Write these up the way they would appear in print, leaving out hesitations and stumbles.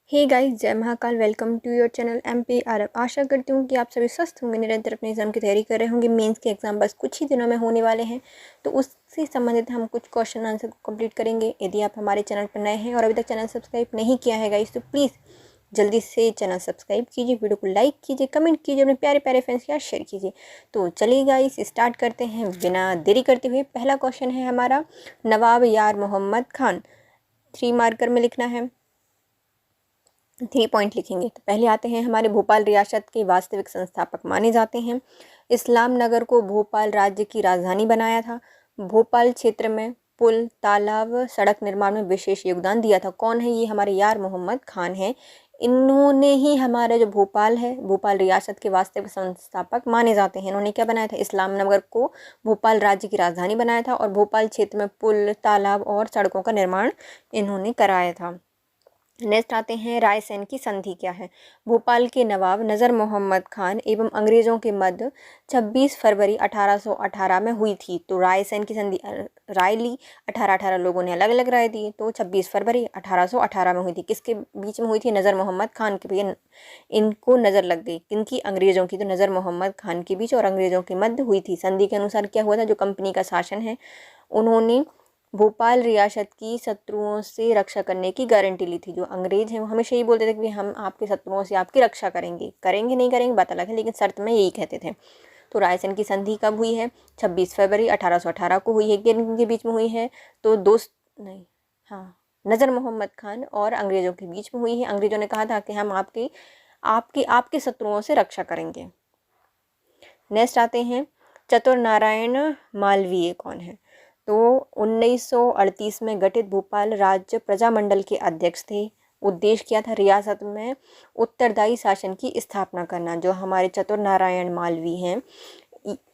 हे guys, जय Mahakal. Welcome to your channel MP अरब। आशा करती हूँ कि आप सभी स्वस्थ होंगे, निरंतर अपने एग्जाम की तैयारी कर रहे होंगे। मेंस के एग्जाम बस कुछ ही दिनों में होने वाले हैं, तो उससे संबंधित हम कुछ क्वेश्चन आंसर को कंप्लीट करेंगे। यदि आप हमारे चैनल पर नए हैं और अभी तक चैनल सब्सक्राइब नहीं किया है गाइस, तो प्लीज़ जल्दी से चैनल सब्सक्राइब कीजिए, वीडियो को लाइक कीजिए, कमेंट कीजिए, अपने प्यारे प्यारे फ्रेंड्स के साथ शेयर कीजिए। तो चलिए गाइस, स्टार्ट करते हैं बिना देरी करते हुए। पहला क्वेश्चन है हमारा, नवाब यार मोहम्मद खान। 3 मार्कर में लिखना है, 3 पॉइंट लिखेंगे। तो पहले आते हैं, हमारे भोपाल रियासत के वास्तविक संस्थापक माने जाते हैं। इस्लाम नगर को भोपाल राज्य की राजधानी बनाया था। भोपाल क्षेत्र में पुल, तालाब, सड़क निर्माण में विशेष योगदान दिया था। कौन है ये? हमारे यार मोहम्मद खान है। इन्होंने ही हमारा जो भोपाल है, भोपाल रियासत के वास्तविक संस्थापक माने जाते हैं। इन्होंने क्या बनाया था? इस्लाम नगर को भोपाल राज्य की राजधानी बनाया था और भोपाल क्षेत्र में पुल, तालाब और सड़कों का निर्माण इन्होंने कराया था। नेक्स्ट आते हैं, रायसेन की संधि क्या है? भोपाल के नवाब नज़र मोहम्मद खान एवं अंग्रेज़ों के मध्य 26 फरवरी 1818 में हुई थी। तो रायसेन की संधि राय ली, 1818 लोगों ने अलग अलग राय दी, तो 26 फरवरी 1818 में हुई थी। किसके बीच में हुई थी? नज़र मोहम्मद खान के। भैया इनको नज़र लग गई, किनकी? अंग्रेज़ों की। तो नज़र मोहम्मद खान के बीच और अंग्रेज़ों के मध्य हुई थी। संधि के अनुसार क्या हुआ था? जो कंपनी का शासन है, उन्होंने भोपाल रियासत की शत्रुओं से रक्षा करने की गारंटी ली थी। जो अंग्रेज हैं वो हमेशा यही बोलते थे कि हम आपके शत्रुओं से आपकी रक्षा करेंगे। करेंगे नहीं करेंगे बात अलग है, लेकिन शर्त में यही कहते थे। तो रायसेन की संधि कब हुई है? 26 फरवरी 1818 को हुई है। किनके बीच में हुई है? तो दोस्त नहीं, हाँ, नज़र मोहम्मद खान और अंग्रेज़ों के बीच में हुई है। अंग्रेज़ों ने कहा था कि हम आपके आपके आपके शत्रुओं से रक्षा करेंगे। नेक्स्ट आते हैं, चतुर नारायण मालवीय कौन है? तो 1938 में गठित भोपाल राज्य प्रजामंडल के अध्यक्ष थे। उद्देश्य क्या था? रियासत में उत्तरदायी शासन की स्थापना करना। जो हमारे चतुर नारायण मालवीय हैं,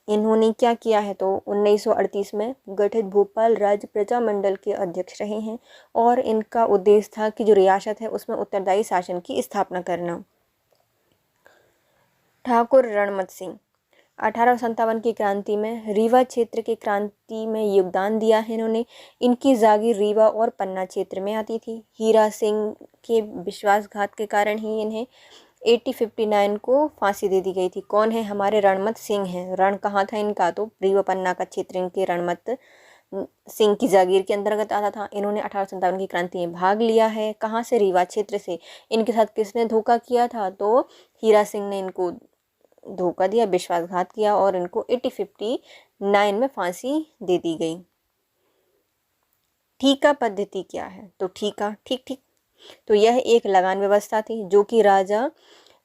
इन्होंने क्या किया है? तो 1938 में गठित भोपाल राज्य प्रजामंडल के अध्यक्ष रहे हैं और इनका उद्देश्य था कि जो रियासत है उसमें उत्तरदायी शासन की स्थापना करना। ठाकुर रणमत सिंह 1857 की क्रांति में रीवा क्षेत्र के क्रांति में योगदान दिया है इन्होंने। इनकी जागीर रीवा और पन्ना क्षेत्र में आती थी। हीरा सिंह के विश्वासघात के कारण ही इन्हें 1859 को फांसी दे दी गई थी। कौन है? हमारे रणमत सिंह हैं। रण कहाँ था इनका? तो रीवा पन्ना का क्षेत्र इनके रणमत सिंह की जागीर के अंतर्गत आता था। इन्होंने 1857 की क्रांति में भाग लिया है। कहाँ से? रीवा क्षेत्र से। इनके साथ किसने धोखा किया था? तो हीरा सिंह ने इनको धोखा दिया, विश्वासघात किया और इनको 1859 में फांसी दे दी गई। ठीका पद्धति क्या है? तो ठीका, ठीक ठीक, तो यह एक लगान व्यवस्था थी जो कि राजा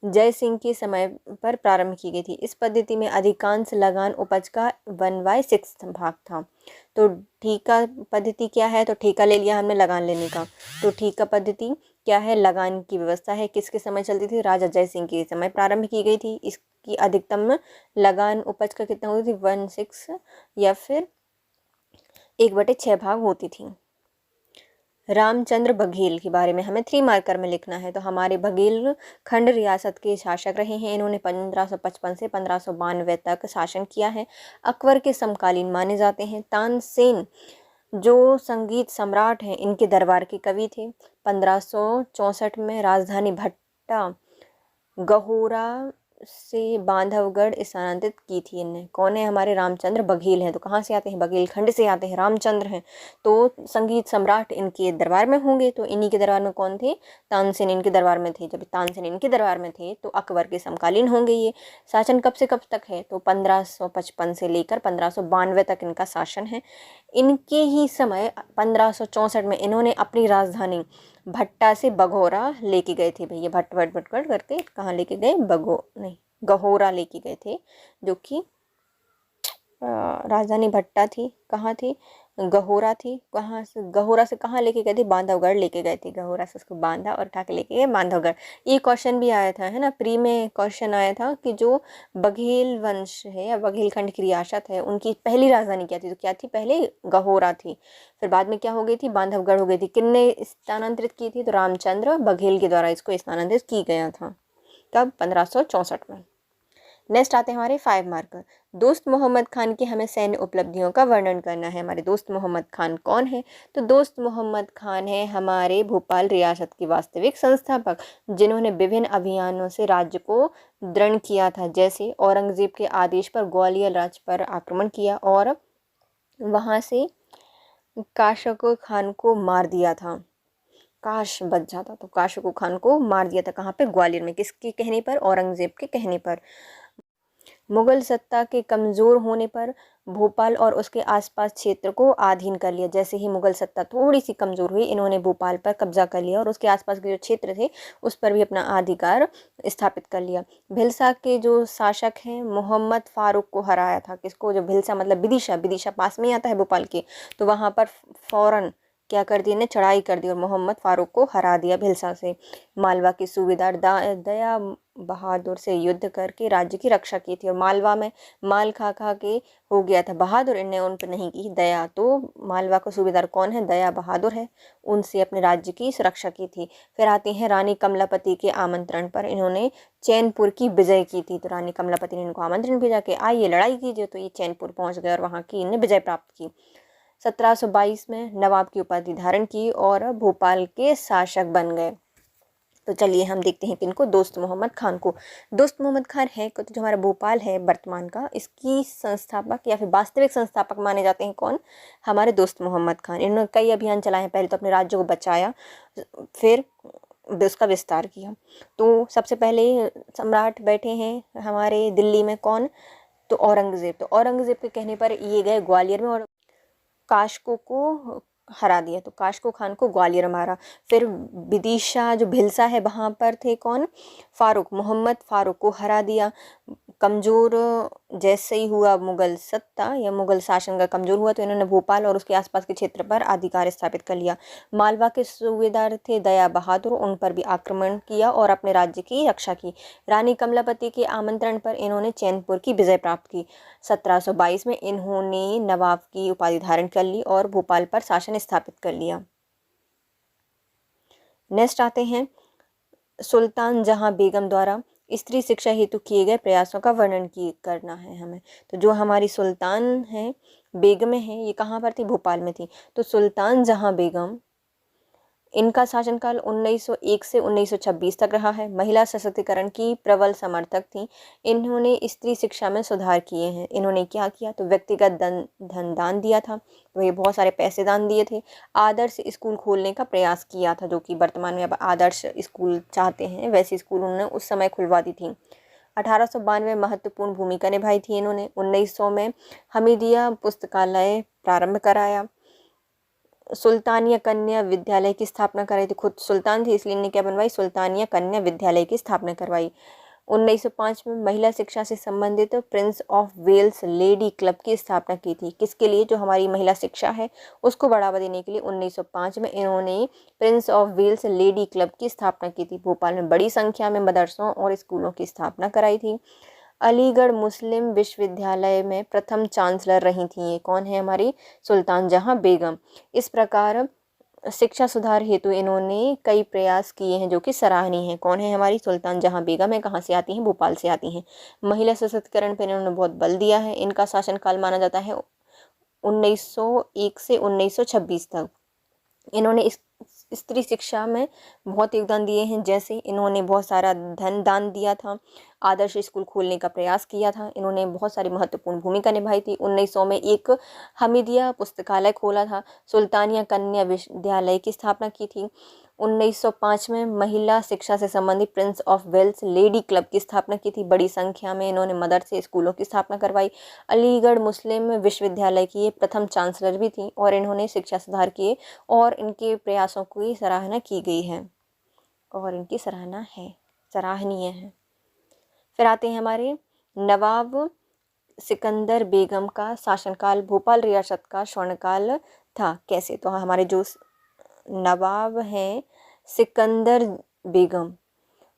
जय सिंह के समय पर प्रारंभ की गई थी। इस पद्धति में अधिकांश लगान उपज का 1/6 भाग था। तो ठीका पद्धति क्या है? तो ठीका ले लिया हमने लगान लेने का। तो ठीका पद्धति क्या है? लगान की व्यवस्था है। किसके समय चलती थी? राजा जय सिंह के समय प्रारंभ की गई थी। इसकी अधिकतम लगान उपज का कितना होती थी? 1/6 या फिर 1/6 भाग होती थी। रामचंद्र बघेल के बारे में हमें 3 मार्कर में लिखना है। तो हमारे बघेल खंड रियासत के शासक रहे हैं। इन्होंने 1555 से 1592 तक शासन किया है। अकबर के समकालीन माने जाते हैं। तानसेन जो संगीत सम्राट हैं, इनके दरबार के कवि थे। 1564 में राजधानी भट्टा गहोरा से बांधवगढ़ स्थानांतरित की थी इनने। कौन है? हमारे रामचंद्र बघेल हैं। तो कहाँ से आते हैं? बघेल खंड से आते हैं, रामचंद्र हैं। तो संगीत सम्राट इनके दरबार में होंगे। तो इन्हीं के दरबार में कौन थे? तानसेन इनके दरबार में थे। जब तानसेन इनके दरबार में थे तो अकबर के समकालीन होंगे ये। शासन कब से कब तक है? तो 1555 से लेकर 1592 तक इनका शासन है। इनके ही समय 1564 में इन्होंने अपनी राजधानी भट्टा से बघौरा लेके गए थे। भैया भट्ट भट्ट भट्ट करके कहाँ लेके गए? गहोरा लेके गए थे, जो कि राजधानी भट्टा थी। कहाँ थी? गहोरा थी। कहाँ से? गहोरा से कहाँ लेके गए थे? बांधवगढ़ लेके गए थे। गहोरा से उसको बांधा और उठा के लेके गए बांधवगढ़। ये क्वेश्चन भी आया था, है ना, प्री में क्वेश्चन आया था कि जो बघेल वंश है या बघेल खंड की रियासत है, उनकी पहली राजधानी क्या थी? तो क्या थी? पहले गहोरा थी, फिर बाद में क्या हो गई थी? बांधवगढ़ हो गई थी। किसने स्थानांतरित की थी? तो रामचंद्र बघेल के द्वारा इसको स्थानांतरित की गया था। कब? 1564 में। नेक्स्ट आते हैं हमारे 5 मार्कर। दोस्त मोहम्मद खान की हमें सैन्य उपलब्धियों का वर्णन करना है। हमारे दोस्त मोहम्मद खान कौन है? तो दोस्त मोहम्मद खान है हमारे भोपाल रियासत के वास्तविक संस्थापक, जिन्होंने विभिन्न अभियानों से राज्य को दृढ़ किया था, जैसे औरंगजेब के आदेश पर ग्वालियर राज्य पर आक्रमण किया और वहाँ से काशको खान को मार दिया था। काश बच जाता तो काशको खान को मार दिया था। कहाँ पे? ग्वालियर में। किसके कहने पर? औरंगजेब के कहने पर। मुगल सत्ता के कमज़ोर होने पर भोपाल और उसके आसपास क्षेत्र को अधीन कर लिया। जैसे ही मुगल सत्ता थोड़ी सी कमज़ोर हुई, इन्होंने भोपाल पर कब्जा कर लिया और उसके आसपास के जो क्षेत्र थे उस पर भी अपना अधिकार स्थापित कर लिया। भिलसा के जो शासक हैं मोहम्मद फारूक को हराया था। किसको? जो भिलसा मतलब विदिशा, विदिशा पास में ही आता है भोपाल के, तो वहाँ पर फ़ौरन क्या कर दी ने? चढ़ाई कर दी और मोहम्मद फारूक को हरा दिया भिलसा से। मालवा के सूबेदार दया बहादुर से युद्ध करके राज्य की रक्षा की थी और मालवा में माल खा खा के हो गया था बहादुर, इनने उन पर नहीं की दया। तो मालवा का सूबेदार कौन है? दया बहादुर है। उनसे अपने राज्य की सुरक्षा की थी। फिर आती हैं रानी कमलापति के आमंत्रण पर इन्होंने चैनपुर की विजय की थी। तो रानी कमलापति ने इनको आमंत्रण भेजा कि आइए लड़ाई कीजिए, तो ये चैनपुर पहुंच गए और वहाँ की इन्हें विजय प्राप्त की। 1722 में नवाब की उपाधि धारण की और भोपाल के शासक बन गए। तो चलिए हम देखते हैं किनको? दोस्त मोहम्मद खान को। दोस्त मोहम्मद खान है तो जो हमारा भोपाल है वर्तमान का, इसकी संस्थापक या फिर वास्तविक संस्थापक माने जाते हैं कौन? हमारे दोस्त मोहम्मद खान। इन्होंने कई अभियान चलाए हैं। पहले तो अपने राज्य को बचाया, फिर उसका विस्तार किया। तो सबसे पहले सम्राट बैठे हैं हमारे दिल्ली में, कौन? तो औरंगजेब। तो औरंगजेब के कहने पर ये गए ग्वालियर में और काशको को हरा दिया। तो काशको खान को ग्वालियर मारा। फिर विदिशा जो भिलसा है वहाँ पर थे कौन? फारूक, मोहम्मद फारूक को हरा दिया। कमज़ोर जैसे ही हुआ मुगल सत्ता या मुगल शासन का कमज़ोर हुआ, तो इन्होंने भोपाल और उसके आसपास के क्षेत्र पर अधिकार स्थापित कर लिया। मालवा के सूबेदार थे दया बहादुर, उन पर भी आक्रमण किया और अपने राज्य की रक्षा की। रानी कमलापति के आमंत्रण पर इन्होंने चैनपुर की विजय प्राप्त की। 1722 में इन्होंने नवाब की उपाधि धारण कर ली और भोपाल पर शासन स्थापित कर लिया। नेक्स्ट आते हैं सुल्तान जहां बेगम द्वारा स्त्री शिक्षा हेतु किए गए प्रयासों का वर्णन करना है हमें। तो जो हमारी सुल्तान है बेगमें हैं, ये कहाँ पर थी? भोपाल में थी। तो सुल्तान जहां बेगम, इनका शासनकाल 1901 से 1926 तक रहा है। महिला सशक्तिकरण की प्रबल समर्थक थी। इन्होंने स्त्री शिक्षा में सुधार किए हैं। इन्होंने क्या किया? तो व्यक्तिगत धन दान दिया था, तो ये बहुत सारे पैसे दान दिए थे। आदर्श स्कूल खोलने का प्रयास किया था, जो कि वर्तमान में अब आदर्श स्कूल चाहते हैं वैसे स्कूल उन्होंने उस समय खुलवा दी थी। 1892 में महत्वपूर्ण भूमिका निभाई थी इन्होंने। 1900 में हमीदिया पुस्तकालय प्रारंभ कराया। सुल्तानिया कन्या विद्यालय की स्थापना कराई थी। खुद सुल्तान थी इसलिए इन्हें क्या बनवाई? सुल्तानिया कन्या विद्यालय की स्थापना करवाई। 1905 में महिला शिक्षा से संबंधित Prince of Wales Lady Club की स्थापना की थी। किसके लिए? जो हमारी महिला शिक्षा है उसको बढ़ावा देने के लिए 1905 में इन्होंने Prince of Wales Lady Club की स्थापना की थी। भोपाल में बड़ी संख्या में मदरसों और स्कूलों की स्थापना कराई थी। अलीगढ़ मुस्लिम विश्वविद्यालय में प्रथम चांसलर रही थी। ये कौन है? हमारी सुल्तान जहां बेगम। इस प्रकार शिक्षा सुधार हेतु इन्होंने कई प्रयास किए हैं जो कि सराहनीय हैं। कौन है? हमारी सुल्तान जहां बेगम है। कहाँ से आती हैं? भोपाल से आती हैं। महिला सशक्तिकरण पर इन्होंने बहुत बल दिया है। इनका शासनकाल माना जाता है 1901 से 1926 तक। इन्होंने इस स्त्री शिक्षा में बहुत योगदान दिए हैं। जैसे इन्होंने बहुत सारा धन दान दिया था, आदर्श स्कूल खोलने का प्रयास किया था, इन्होंने बहुत सारी महत्वपूर्ण भूमिका निभाई थी। 1900 में एक हमीदिया पुस्तकालय खोला था। सुल्तानिया कन्या विद्यालय की स्थापना की थी। 1905 में महिला शिक्षा से संबंधित Prince of Wales Lady Club की स्थापना की थी। बड़ी संख्या में इन्होंने मदरसे स्कूलों की स्थापना करवाई। अलीगढ़ मुस्लिम विश्वविद्यालय की ये प्रथम चांसलर भी थी और इन्होंने शिक्षा सुधार किए और इनके प्रयासों की सराहना की गई है और इनकी सराहना है, सराहनीय है। फिर आते हैं हमारे नवाब सिकंदर बेगम का शासनकाल भोपाल रियासत का स्वर्णकाल था। कैसे? तो हमारे जो नवाब हैं सिकंदर बेगम,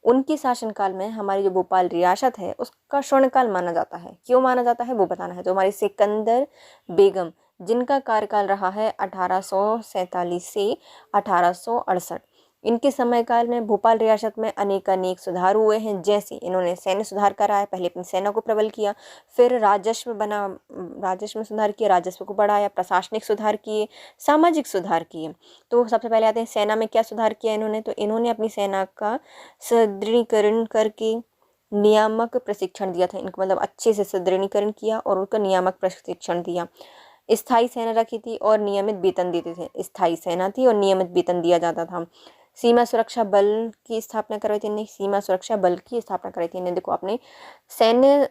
उनकी शासनकाल में हमारी जो भोपाल रियासत है उसका स्वर्णकाल माना जाता है। क्यों माना जाता है वो बताना है। तो हमारी सिकंदर बेगम जिनका कार्यकाल रहा है 1847 से 1868, इनके समयकाल में भोपाल रियासत में अनेक सुधार हुए हैं, जैसे इन्होंने सैन्य सुधार कराया, पहले अपनी सेना को प्रबल किया, फिर राजस्व में सुधार किया, राजस्व को बढ़ाया, प्रशासनिक सुधार किए, सामाजिक सुधार किए। तो सबसे पहले आते हैं सेना में क्या सुधार किया इन्होंने। तो इन्होंने अपनी सेना का सुदृढ़ीकरण करके नियामक प्रशिक्षण दिया था इनको, मतलब अच्छे से सुदृढ़ीकरण किया और उनका नियामक प्रशिक्षण दिया। स्थायी सेना रखी थी और नियमित वेतन देते थे। स्थायी सेना थी और नियमित वेतन दिया जाता था। सीमा सुरक्षा बल की स्थापना करवाई थी इन्हें, सीमा सुरक्षा बल की स्थापना कराई थी इन्हें। देखो अपने सैन्य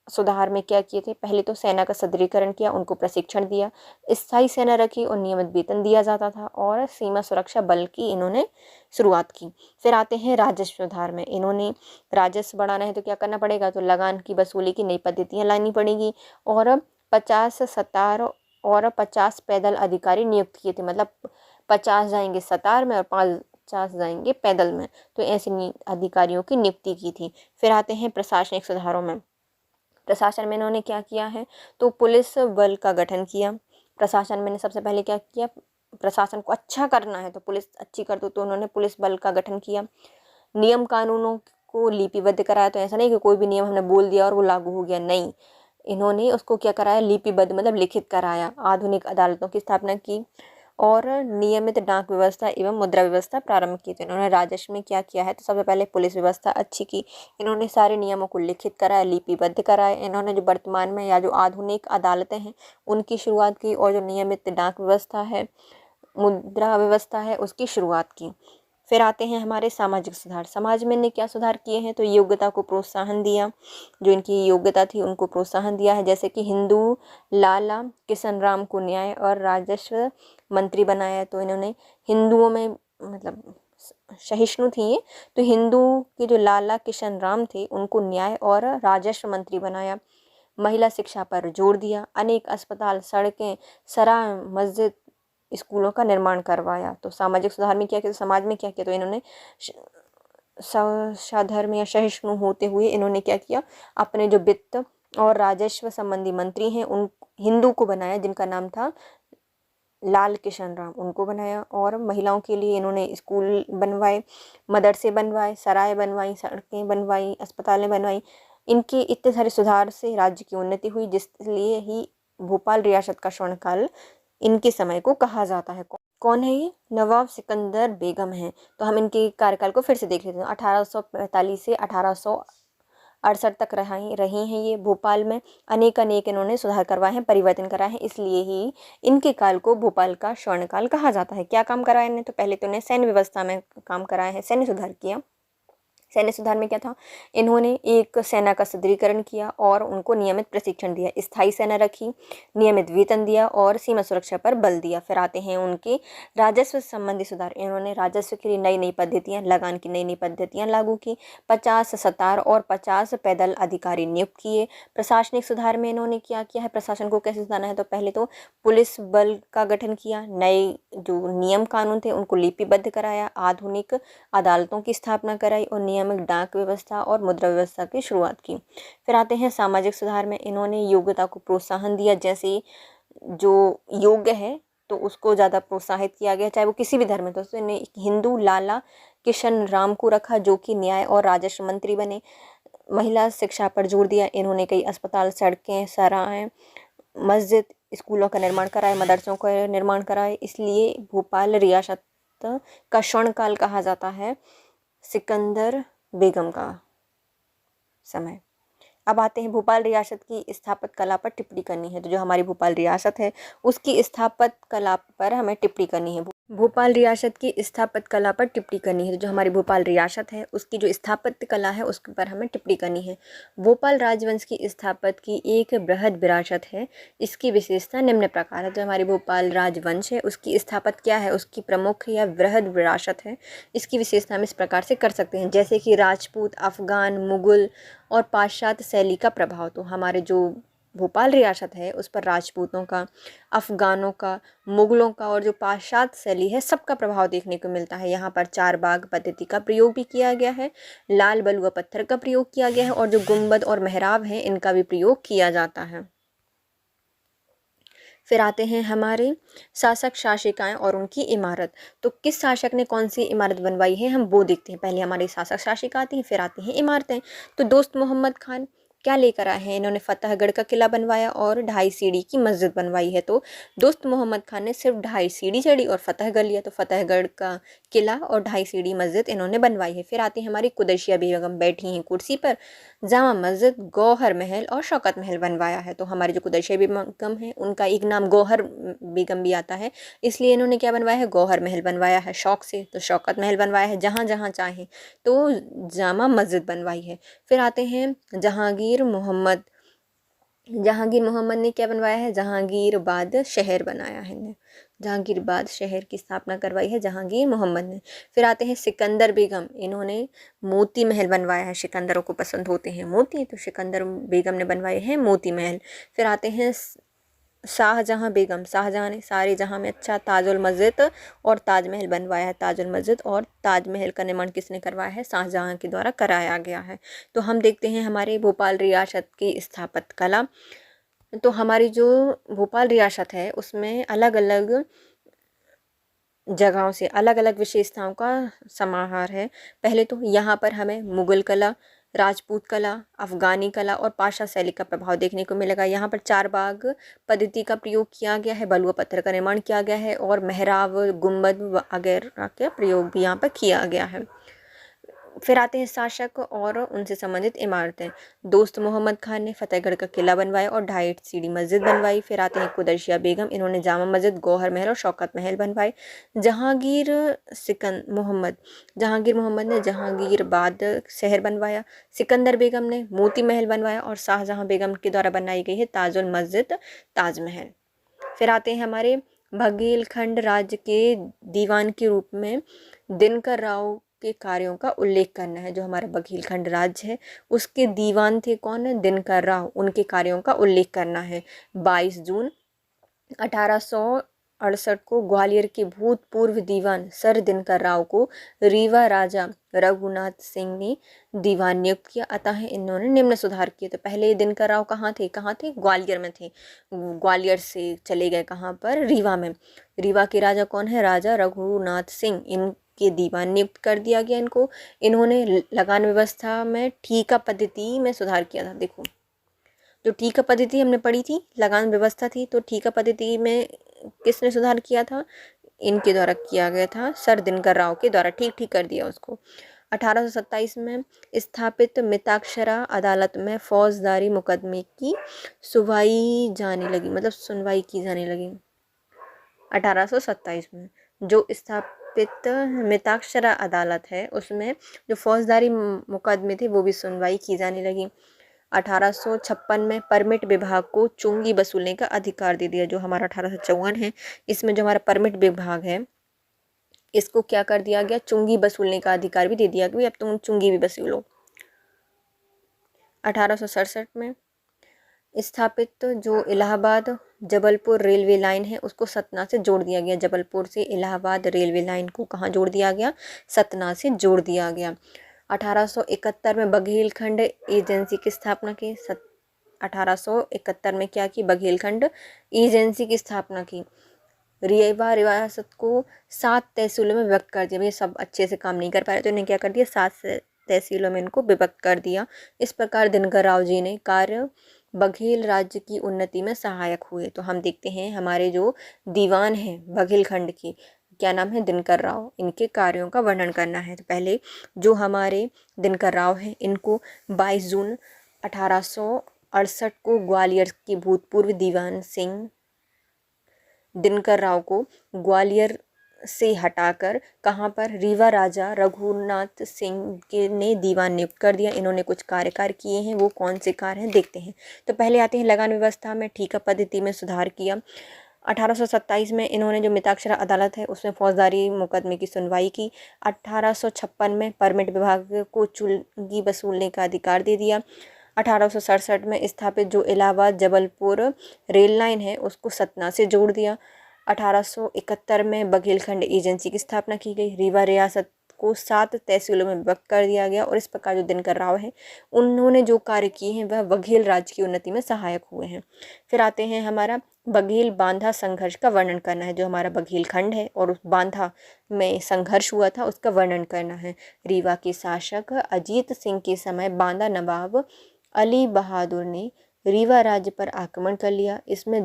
सुधार में क्या किए थे, पहले तो सेना का सुदृढ़ीकरण किया, उनको प्रशिक्षण दिया, स्थायी सेना रखी और नियमित वेतन दिया जाता था, और सीमा सुरक्षा बल की इन्होंने शुरुआत की। फिर आते हैं राजस्व सुधार में। इन्होंने राजस्व बढ़ाना है तो क्या करना पड़ेगा, तो लगान की वसूली की नई पद्धतियां लानी पड़ेगी, और 50 सतार और 50 पैदल अधिकारी नियुक्त किए थे। मतलब 50 जाएंगे सतार में और 50 जाएंगे पैदल में, तो ऐसे अधिकारियों की नियुक्ति की थी। फिर आते हैं प्रशासनिक सुधारों में। प्रशासन में इन्होंने क्या किया है, तो पुलिस बल का गठन किया। प्रशासन में सबसे पहले क्या किया, प्रशासन को अच्छा करना है तो पुलिस अच्छी कर दो, तो उन्होंने पुलिस बल का गठन किया। नियम कानूनों को लिपिबद्ध कराया। तो ऐसा नहीं कि कोई भी नियम हमने बोल दिया और वो लागू हो गया, नहीं, इन्होंने उसको क्या कराया, लिपिबद्ध मतलब लिखित कराया। आधुनिक अदालतों की स्थापना की और नियमित डाक व्यवस्था एवं मुद्रा व्यवस्था प्रारंभ की। तो इन्होंने राजस्व में क्या किया है, तो सबसे पहले पुलिस व्यवस्था अच्छी की। इन्होंने सारे नियमों को लिखित कराया, लिपिबद्ध कराया। इन्होंने जो वर्तमान में या जो आधुनिक अदालतें हैं उनकी शुरुआत की, और जो नियमित डाक व्यवस्था है, मुद्रा व्यवस्था है, उसकी शुरुआत की। फिर आते हैं हमारे सामाजिक सुधार। समाज में इन्हें क्या सुधार किए हैं, तो योग्यता को प्रोत्साहन दिया, जो इनकी योग्यता थी उनको प्रोत्साहन दिया है। जैसे कि हिंदू लाला किशन राम को न्याय और राजस्व मंत्री बनाया। तो इन्होंने हिंदुओं में मतलब सहिष्णु थी ये, तो हिंदू के जो लाला किशन राम थे उनको न्याय और राजस्व मंत्री बनाया। महिला शिक्षा पर जोर दिया। अनेक अस्पताल, सड़कें, सराय, मस्जिद, स्कूलों का निर्माण करवाया। तो सामाजिक सुधार में क्या किया, तो समाज में क्या किया, तो इन्होंने साधर्म या सहिष्णु होते हुए इन्होंने क्या किया, अपने जो वित्त और राजस्व संबंधी मंत्री हैं उन हिंदू को बनाया, जिनका नाम था लाल किशन राम, उनको बनाया। और महिलाओं के लिए इन्होंने स्कूल बनवाए, मदरसे बनवाए, सराय बनवाई, सड़कें बनवाई, अस्पतालें बनवाई। इनके इतने सारे सुधार से राज्य की उन्नति हुई, जिसलिए ही भोपाल रियासत का स्वर्णकाल इनके समय को कहा जाता है। कौन है ये, नवाब सिकंदर बेगम है। तो हम इनके कार्यकाल को फिर से देख लेते हैं। 1845 से 1868 तक रही हैं ये भोपाल में। अनेक इन्होंने सुधार करवाए हैं, परिवर्तन कराए हैं, इसलिए ही इनके काल को भोपाल का स्वर्णकाल कहा जाता है। क्या काम कराया इन्हें, तो पहले तो इन्हें सैन्य व्यवस्था में काम कराया है, सैन्य सुधार किया। सैन्य सुधार में क्या था, इन्होंने एक सेना का सुदृढ़ीकरण किया और उनको नियमित प्रशिक्षण दिया, स्थायी सेना रखी, नियमित वेतन दिया और सीमा सुरक्षा पर बल दिया। फिर आते हैं उनके राजस्व संबंधी सुधार। इन्होंने राजस्व के लिए नई पद्धतियां, लगान की नई पद्धतियां लागू की। 50 सतार और 50 पैदल अधिकारी नियुक्त किए। प्रशासनिक सुधार में इन्होंने क्या किया है, प्रशासन को कैसे सुधारना है, तो पहले तो पुलिस बल का गठन किया, नए जो नियम कानून थे उनको लिपिबद्ध कराया, आधुनिक अदालतों की स्थापना कराई और नियमित डाक व्यवस्था और मुद्रा व्यवस्था की शुरुआत की। फिर आते हैं सामाजिक सुधार में। इन्होंने योग्यता को प्रोत्साहन दिया, जैसे जो योग्य है तो उसको ज़्यादा प्रोत्साहित किया गया, चाहे वो किसी भी धर्म में। तो इन्हें हिंदू लाला किशन राम को रखा, जो कि न्याय और राजस्व मंत्री बने। महिला शिक्षा पर जोर दिया। इन्होंने कई अस्पताल, सड़कें, सराय, मस्जिद, स्कूलों का निर्माण कराए, मदरसों का निर्माण कराए। इसलिए भोपाल रियासत का स्वर्णकाल कहा जाता है सिकंदर बेगम का समय। अब आते हैं भोपाल रियासत की स्थापत्य कला पर टिप्पणी करनी है। तो जो हमारी भोपाल रियासत है उसकी स्थापत्य कला पर हमें टिप्पणी करनी है। भोपाल रियासत की स्थापत्य कला पर टिप्पणी करनी है। तो जो हमारी भोपाल रियासत है उसकी जो स्थापत्य कला है उस पर हमें टिप्पणी करनी है। भोपाल राजवंश की स्थापत्य की एक बृहद विरासत है। इसकी विशेषता निम्न प्रकार है। जो हमारी भोपाल राजवंश है उसकी स्थापत्य क्या है, उसकी प्रमुख या बृहद विरासत है। इसकी विशेषता हम इस प्रकार से कर सकते हैं, जैसे कि राजपूत, अफगान, मुगल और पाश्चात्य शैली का प्रभाव। तो हमारे जो भोपाल रियासत है उस पर राजपूतों का, अफगानों का, मुगलों का और जो पाश्चात्य शैली है सबका प्रभाव देखने को मिलता है। यहाँ पर चार बाग पद्धति का प्रयोग भी किया गया है, लाल बलुआ पत्थर का प्रयोग किया गया है और जो गुंबद और मेहराब हैं इनका भी प्रयोग किया जाता है। फिर आते हैं हमारे शासक शासिकाएं और उनकी इमारत। तो किस शासक ने कौन सी इमारत बनवाई है हम वो देखते हैं। पहले हमारी शासक शासिका आती हैं, फिर आती हैं इमारतें। तो दोस्त मोहम्मद खान क्या लेकर आए हैं, इन्होंने फतेहगढ़ का किला बनवाया और 2.5 सीढ़ी की मस्जिद बनवाई है। तो दोस्त मोहम्मद खान ने सिर्फ 2.5 सीढ़ी चढ़ी और फतेहगढ़ लिया। तो फतेहगढ़ का किला और 2.5 सीढ़ी मस्जिद इन्होंने बनवाई है। फिर आती है हमारी कुदैशिया बेगम, बैठी हैं कुर्सी पर। जामा मस्जिद, गौहर महल और शौकत महल बनवाया है। तो हमारी जो कुदैशिया बेगम है उनका एक नाम गौहर बेगम भी आता है, इसलिए इन्होंने क्या बनवाया है, गौहर महल बनवाया है शौक से। तो शौकत महल बनवाया है जहाँ जहाँ चाहे। तो जामा मस्जिद बनवाई है। फिर आते हैं जहांगीर मोहम्मद। जहांगीर मोहम्मद ने क्या बनवाया है, जहांगीरबाद शहर बनाया है इन्हें। जहांगीरबाद शहर की स्थापना करवाई है जहांगीर मोहम्मद ने। फिर आते हैं सिकंदर बेगम, इन्होंने मोती महल बनवाया है। सिकंदरों को पसंद होते हैं मोती, तो सिकंदर बेगम ने बनवाए हैं मोती महल। फिर आते हैं शाहजहां बेगम। शाहजहां ने सारे जहां में अच्छा ताजुल मस्जिद और ताजमहल बनवाया है। ताजुल मस्जिद और ताजमहल का निर्माण किसने करवाया है, शाहजहां के द्वारा कराया गया है। तो हम देखते हैं हमारे भोपाल रियासत की स्थापत्य कला। तो हमारी जो भोपाल रियासत है उसमें अलग अलग जगहों से अलग अलग विशेषताओं का समाहार है। पहले तो यहाँ पर हमें मुगल कला, राजपूत कला, अफगानी कला और पाशा शैली का प्रभाव देखने को मिलेगा। यहाँ पर 4 बाग पद्धति का प्रयोग किया गया है, बलुआ पत्थर का निर्माण किया गया है और मेहराब, गुंबद वगैरह का प्रयोग भी यहाँ पर किया गया है। फिर आते हैं शासक और उनसे संबंधित इमारतें। दोस्त मोहम्मद खान ने फतेहगढ़ का किला बनवाया और 2.5 सीढ़ी मस्जिद बनवाई। फिर आते हैं कुदैशिया बेगम, इन्होंने जामा मस्जिद, गौहर महल और शौकत महल बनवाए। जहांगीर मोहम्मद ने जहांगीरबाद शहर बनवाया। सिकंदर बेगम ने मोती महल बनवाया और शाहजहां बेगम के द्वारा बनाई गई है ताजुल मस्जिद, ताजमहल। फिर आते हैं हमारे बघेलखंड राज्य के दीवान के रूप में दिनकर राव के कार्यों का उल्लेख करना है। जो हमारा बघेलखंड राज्य है उसके दीवान थे कौन है, दिनकर राव, उनके कार्यों का उल्लेख करना है। 22 जून 1868 को ग्वालियर के भूतपूर्व दीवान सर दिनकर राव को रीवा राजा रघुनाथ सिंह ने दीवान नियुक्त किया। अतः इन्होंने निम्न सुधार किए। तो पहले दिनकर राव कहाँ थे, ग्वालियर में थे। ग्वालियर से चले गए कहाँ पर, रीवा में। रीवा के राजा कौन है, राजा रघुनाथ सिंह, इनके दीवान नियुक्त कर दिया गया इनको। इन्होंने लगान व्यवस्था में ठीका पद्धति में सुधार किया था। देखो जो ठीका पद्धति हमने पढ़ी थी, लगान व्यवस्था थी, तो ठीका पद्धति में किसने सुधार किया था, इनके द्वारा किया गया था, सर दिनकर राव के द्वारा ठीक कर दिया उसको। 1827 में स्थापित मिताक्षरा अदालत में फौजदारी मुकदमे की सुनवाई की जाने लगी। 1827 में जो स्थापित मिताक्षरा अदालत है उसमें जो फौजदारी मुकदमे थे वो भी सुनवाई की जाने लगी। 1856 में परमिट विभाग को चुंगी वसूलने का अधिकार दे दिया। जो हमारा 1854 है इसमें जो हमारा परमिट विभाग है इसको क्या कर दिया गया, चुंगी वसूलने का अधिकार भी दे दिया कि अब तुम चुंगी भी वसूलो। 1867 में स्थापित जो इलाहाबाद जबलपुर रेलवे लाइन है उसको सतना से जोड़ दिया गया। जबलपुर से इलाहाबाद रेलवे लाइन को कहाँ जोड़ दिया गया, सतना से जोड़ दिया गया। 1871 में बघेलखंड एजेंसी की स्थापना की। 1871 में क्या की, बघेलखंड एजेंसी की स्थापना की। रीवा रियासत को 7 तहसीलों में विभक्त कर दिया। ये सब अच्छे से काम नहीं कर पा रहे तो इन्हें क्या कर दिया, 7 तहसीलों में इनको विभक्त कर दिया। इस प्रकार दिनकर राव जी ने कार्य बघेल राज्य की उन्नति में सहायक हुए। तो हम देखते हैं हमारे जो दीवान हैं बघेलखंड की, क्या नाम है, दिनकर राव, इनके कार्यों का वर्णन करना है। तो पहले जो हमारे दिनकर राव हैं इनको 22 जून 1868 को ग्वालियर के भूतपूर्व दीवान सिंह दिनकर राव को ग्वालियर से हटाकर कहाँ पर, रीवा राजा रघुनाथ सिंह के ने दीवान नियुक्त कर दिया। इन्होंने कुछ कार्य किए हैं, वो कौन से कार्य हैं देखते हैं। तो पहले आते हैं लगान व्यवस्था में ठीका पद्धति में सुधार किया। 1827 में इन्होंने जो मिताक्षरा अदालत है उसमें फौजदारी मुकदमे की सुनवाई की। 1856 में परमिट विभाग को चुंगी वसूलने का अधिकार दे दिया। 1867 में स्थापित जो इलाहाबाद जबलपुर रेल लाइन है उसको सतना से जोड़ दिया। 1871 में बघेलखंड एजेंसी की स्थापना की गई। रीवा रियासत को 7 तहसीलों में विभक्त कर दिया गया और इस प्रकार जो दिनकर राव हैं उन्होंने जो कार्य किए हैं वह बघेल राज्य की उन्नति में सहायक हुए हैं। फिर आते हैं हमारा बघेल बांधा संघर्ष का वर्णन करना है। जो हमारा बघेल खंड है और उस बांधा में संघर्ष हुआ था उसका वर्णन करना है। रीवा के शासक अजीत सिंह के समय बांदा नवाब अली बहादुर ने रीवा राज्य पर आक्रमण कर लिया। इसमें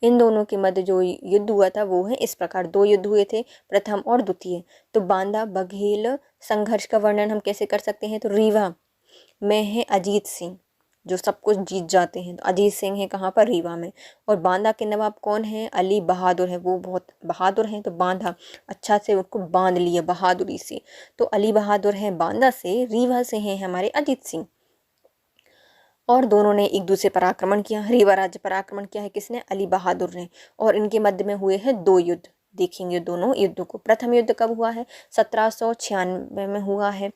इन दोनों के मध्य जो युद्ध हुआ था वो है इस प्रकार, 2 युद्ध हुए थे, प्रथम और द्वितीय। तो बांदा बघेल संघर्ष का वर्णन हम कैसे कर सकते हैं? तो रीवा में है अजीत सिंह जो सब कुछ जीत जाते हैं, तो अजीत सिंह है कहाँ पर? रीवा में। और बांदा के नवाब कौन है? अली बहादुर है, वो बहुत बहादुर हैं, तो बांधा अच्छा से उनको बांध लिया बहादुरी से। तो अली बहादुर हैं बांदा से, रीवा से हैं हमारे अजीत सिंह। और दोनों ने एक दूसरे पर आक्रमण किया। रीवा राज्य पर आक्रमण किया है किसने? अली बहादुर ने। और इनके मध्य में हुए हैं 2 युद्ध। देखेंगे दोनों युद्धों को। प्रथम युद्ध कब हुआ है? 1796 में हुआ है।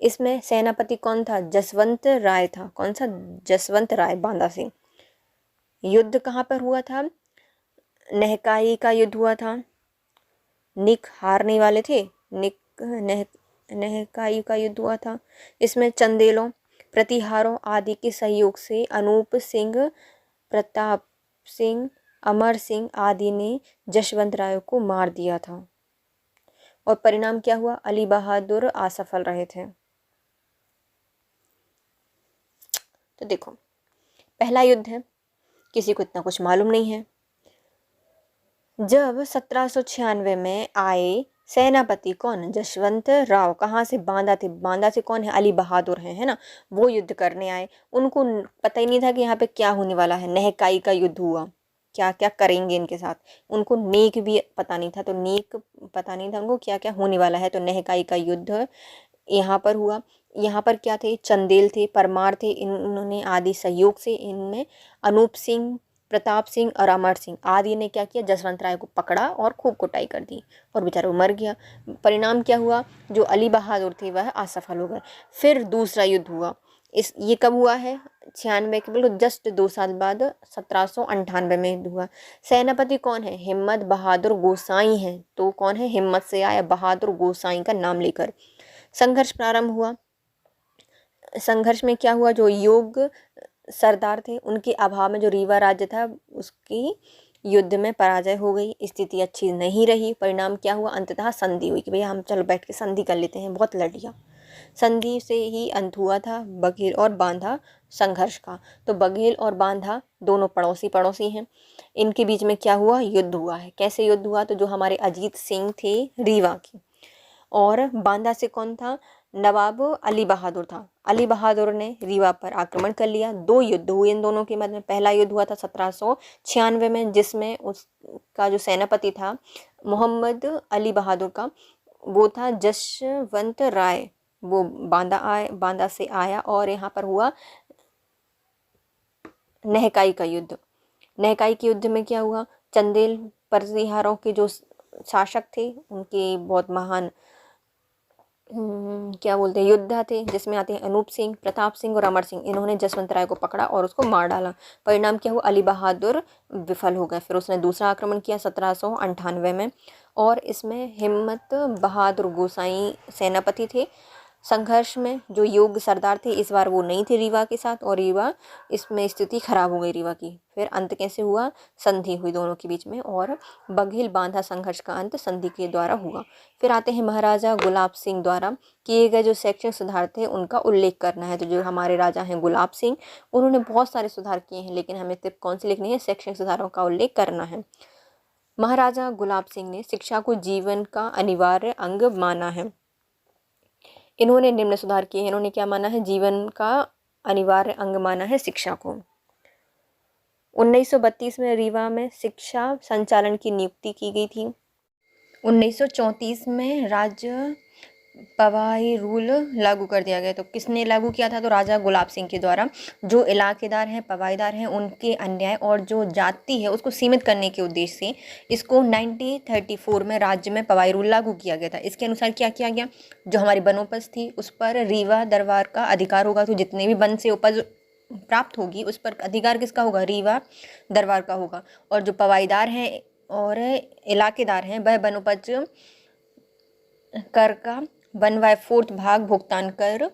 इसमें सेनापति कौन था? जसवंत राय था। कौन सा? जसवंत राय, बांदा से। युद्ध कहाँ पर हुआ था? नहकाई का युद्ध हुआ था। निक हारने वाले थे, नहकाई का युद्ध हुआ था। इसमें चंदेलों, प्रतिहारों आदि के सहयोग से अनूप सिंह, प्रताप सिंह, अमर सिंह आदि ने जसवंत राय को मार दिया था। और परिणाम क्या हुआ? अली बहादुर असफल रहे थे। तो देखो, पहला युद्ध है, किसी को इतना कुछ मालूम नहीं है। जब 1796 में आए, सेनापति कौन? जसवंत राव। कहाँ से? बांदा थे। बांदा से कौन है? अली बहादुर है ना। वो युद्ध करने आए। उनको पता ही नहीं था कि यहाँ पे क्या होने वाला है। नहकाई का युद्ध हुआ, क्या क्या करेंगे इनके साथ। उनको नेक भी पता नहीं था, तो नेक पता नहीं था उनको क्या क्या होने वाला है। तो नहकाई का युद्ध यहाँ पर हुआ। यहाँ पर क्या थे? चंदेल थे, परमार थे। इन्होंने आदि सहयोग से, इनमें अनूप सिंह, प्रताप सिंह और अमर सिंह आदि ने क्या किया? जसवंत राय को पकड़ा और खूब कुटाई कर दी और बेचारा वो मर गया। परिणाम क्या हुआ? जो अली बहादुर थे वह असफल हो गए। फिर दूसरा युद्ध हुआ। ये कब हुआ है? 96 के बिल्कुल जस्ट 2 साल बाद 1798 में युद्ध हुआ। सेनापति कौन है? हिम्मत बहादुर गोसाई हैं। तो कौन है? हिम्मत से आया, बहादुर गोसाई का नाम लेकर। संघर्ष प्रारंभ हुआ। संघर्ष में क्या हुआ? जो योग सरदार थे उनके अभाव में जो रीवा राज्य था उसकी युद्ध में पराजय हो गई। स्थिति अच्छी नहीं रही। परिणाम क्या हुआ? अंततः संधि हुई कि भैया हम चलो बैठ के संधि कर लेते हैं। बहुत लड़ लिया। संधि से ही अंत हुआ था बघेल और बांधा संघर्ष का। तो बघेल और बांधा दोनों पड़ोसी हैं। इनके बीच में क्या हुआ? युद्ध हुआ है। कैसे युद्ध हुआ? तो जो हमारे अजीत सिंह थे रीवा की, और बांदा से कौन था? नवाब अली बहादुर था। अली बहादुर ने रीवा पर आक्रमण कर लिया। 2 युद्ध हुए इन दोनों के मध्य में। पहला युद्ध हुआ था 1796 में, जिसमें उसका जो सेनापति था मोहम्मद अली बहादुर का, वो था जसवंत राय। वो बांदा से आया और यहाँ पर हुआ नहकाई का युद्ध। नहकाई के युद्ध में क्या हुआ? चंदेल प्रतिहारों के जो शासक थे उनके बहुत महान क्या बोलते हैं योद्धा थे, जिसमें आते हैं अनूप सिंह, प्रताप सिंह और अमर सिंह। इन्होंने जसवंत राय को पकड़ा और उसको मार डाला। परिणाम क्या हुआ? अली बहादुर विफल हो गए। फिर उसने दूसरा आक्रमण किया 1798 में, और इसमें हिम्मत बहादुर गोसाई सेनापति थे। संघर्ष में जो योग्य सरदार थे इस बार वो नहीं थे रीवा के साथ, और रीवा इसमें स्थिति खराब हो गई रीवा की। फिर अंत कैसे हुआ? संधि हुई दोनों के बीच में, और बघेल बांधा संघर्ष का अंत संधि के द्वारा हुआ। फिर आते हैं महाराजा गुलाब सिंह द्वारा किए गए जो शैक्षणिक सुधार थे उनका उल्लेख करना है। तो जो हमारे राजा हैं गुलाब सिंह, उन्होंने बहुत सारे सुधार किए हैं, लेकिन हमें सिर्फ कौन से लिखने हैं? शैक्षणिक सुधारों का उल्लेख करना है। महाराजा गुलाब सिंह ने शिक्षा को जीवन का अनिवार्य अंग माना है। इन्होंने निम्न सुधार किए हैं। इन्होंने क्या माना है? जीवन का अनिवार्य अंग माना है शिक्षा को। 1932 में रीवा में शिक्षा संचालन की नियुक्ति की गई थी। 1934 में राज्य पवाई रूल लागू कर दिया गया। तो किसने लागू किया था? तो राजा गुलाब सिंह के द्वारा। जो इलाकेदार हैं, पवाईदार हैं, उनके अन्याय और जो जाति है उसको सीमित करने के उद्देश्य से इसको 1934 में राज्य में पवाई रूल लागू किया गया था। इसके अनुसार क्या किया गया? जो हमारी वनोपज थी उस पर रीवा दरबार का अधिकार होगा। तो जितने भी वन से उपज प्राप्त होगी उस पर अधिकार किसका होगा? रीवा दरबार का होगा। और जो पवाईदार हैं और इलाकेदार हैं वह वनोपज कर का 1/4 भाग भुगतान कर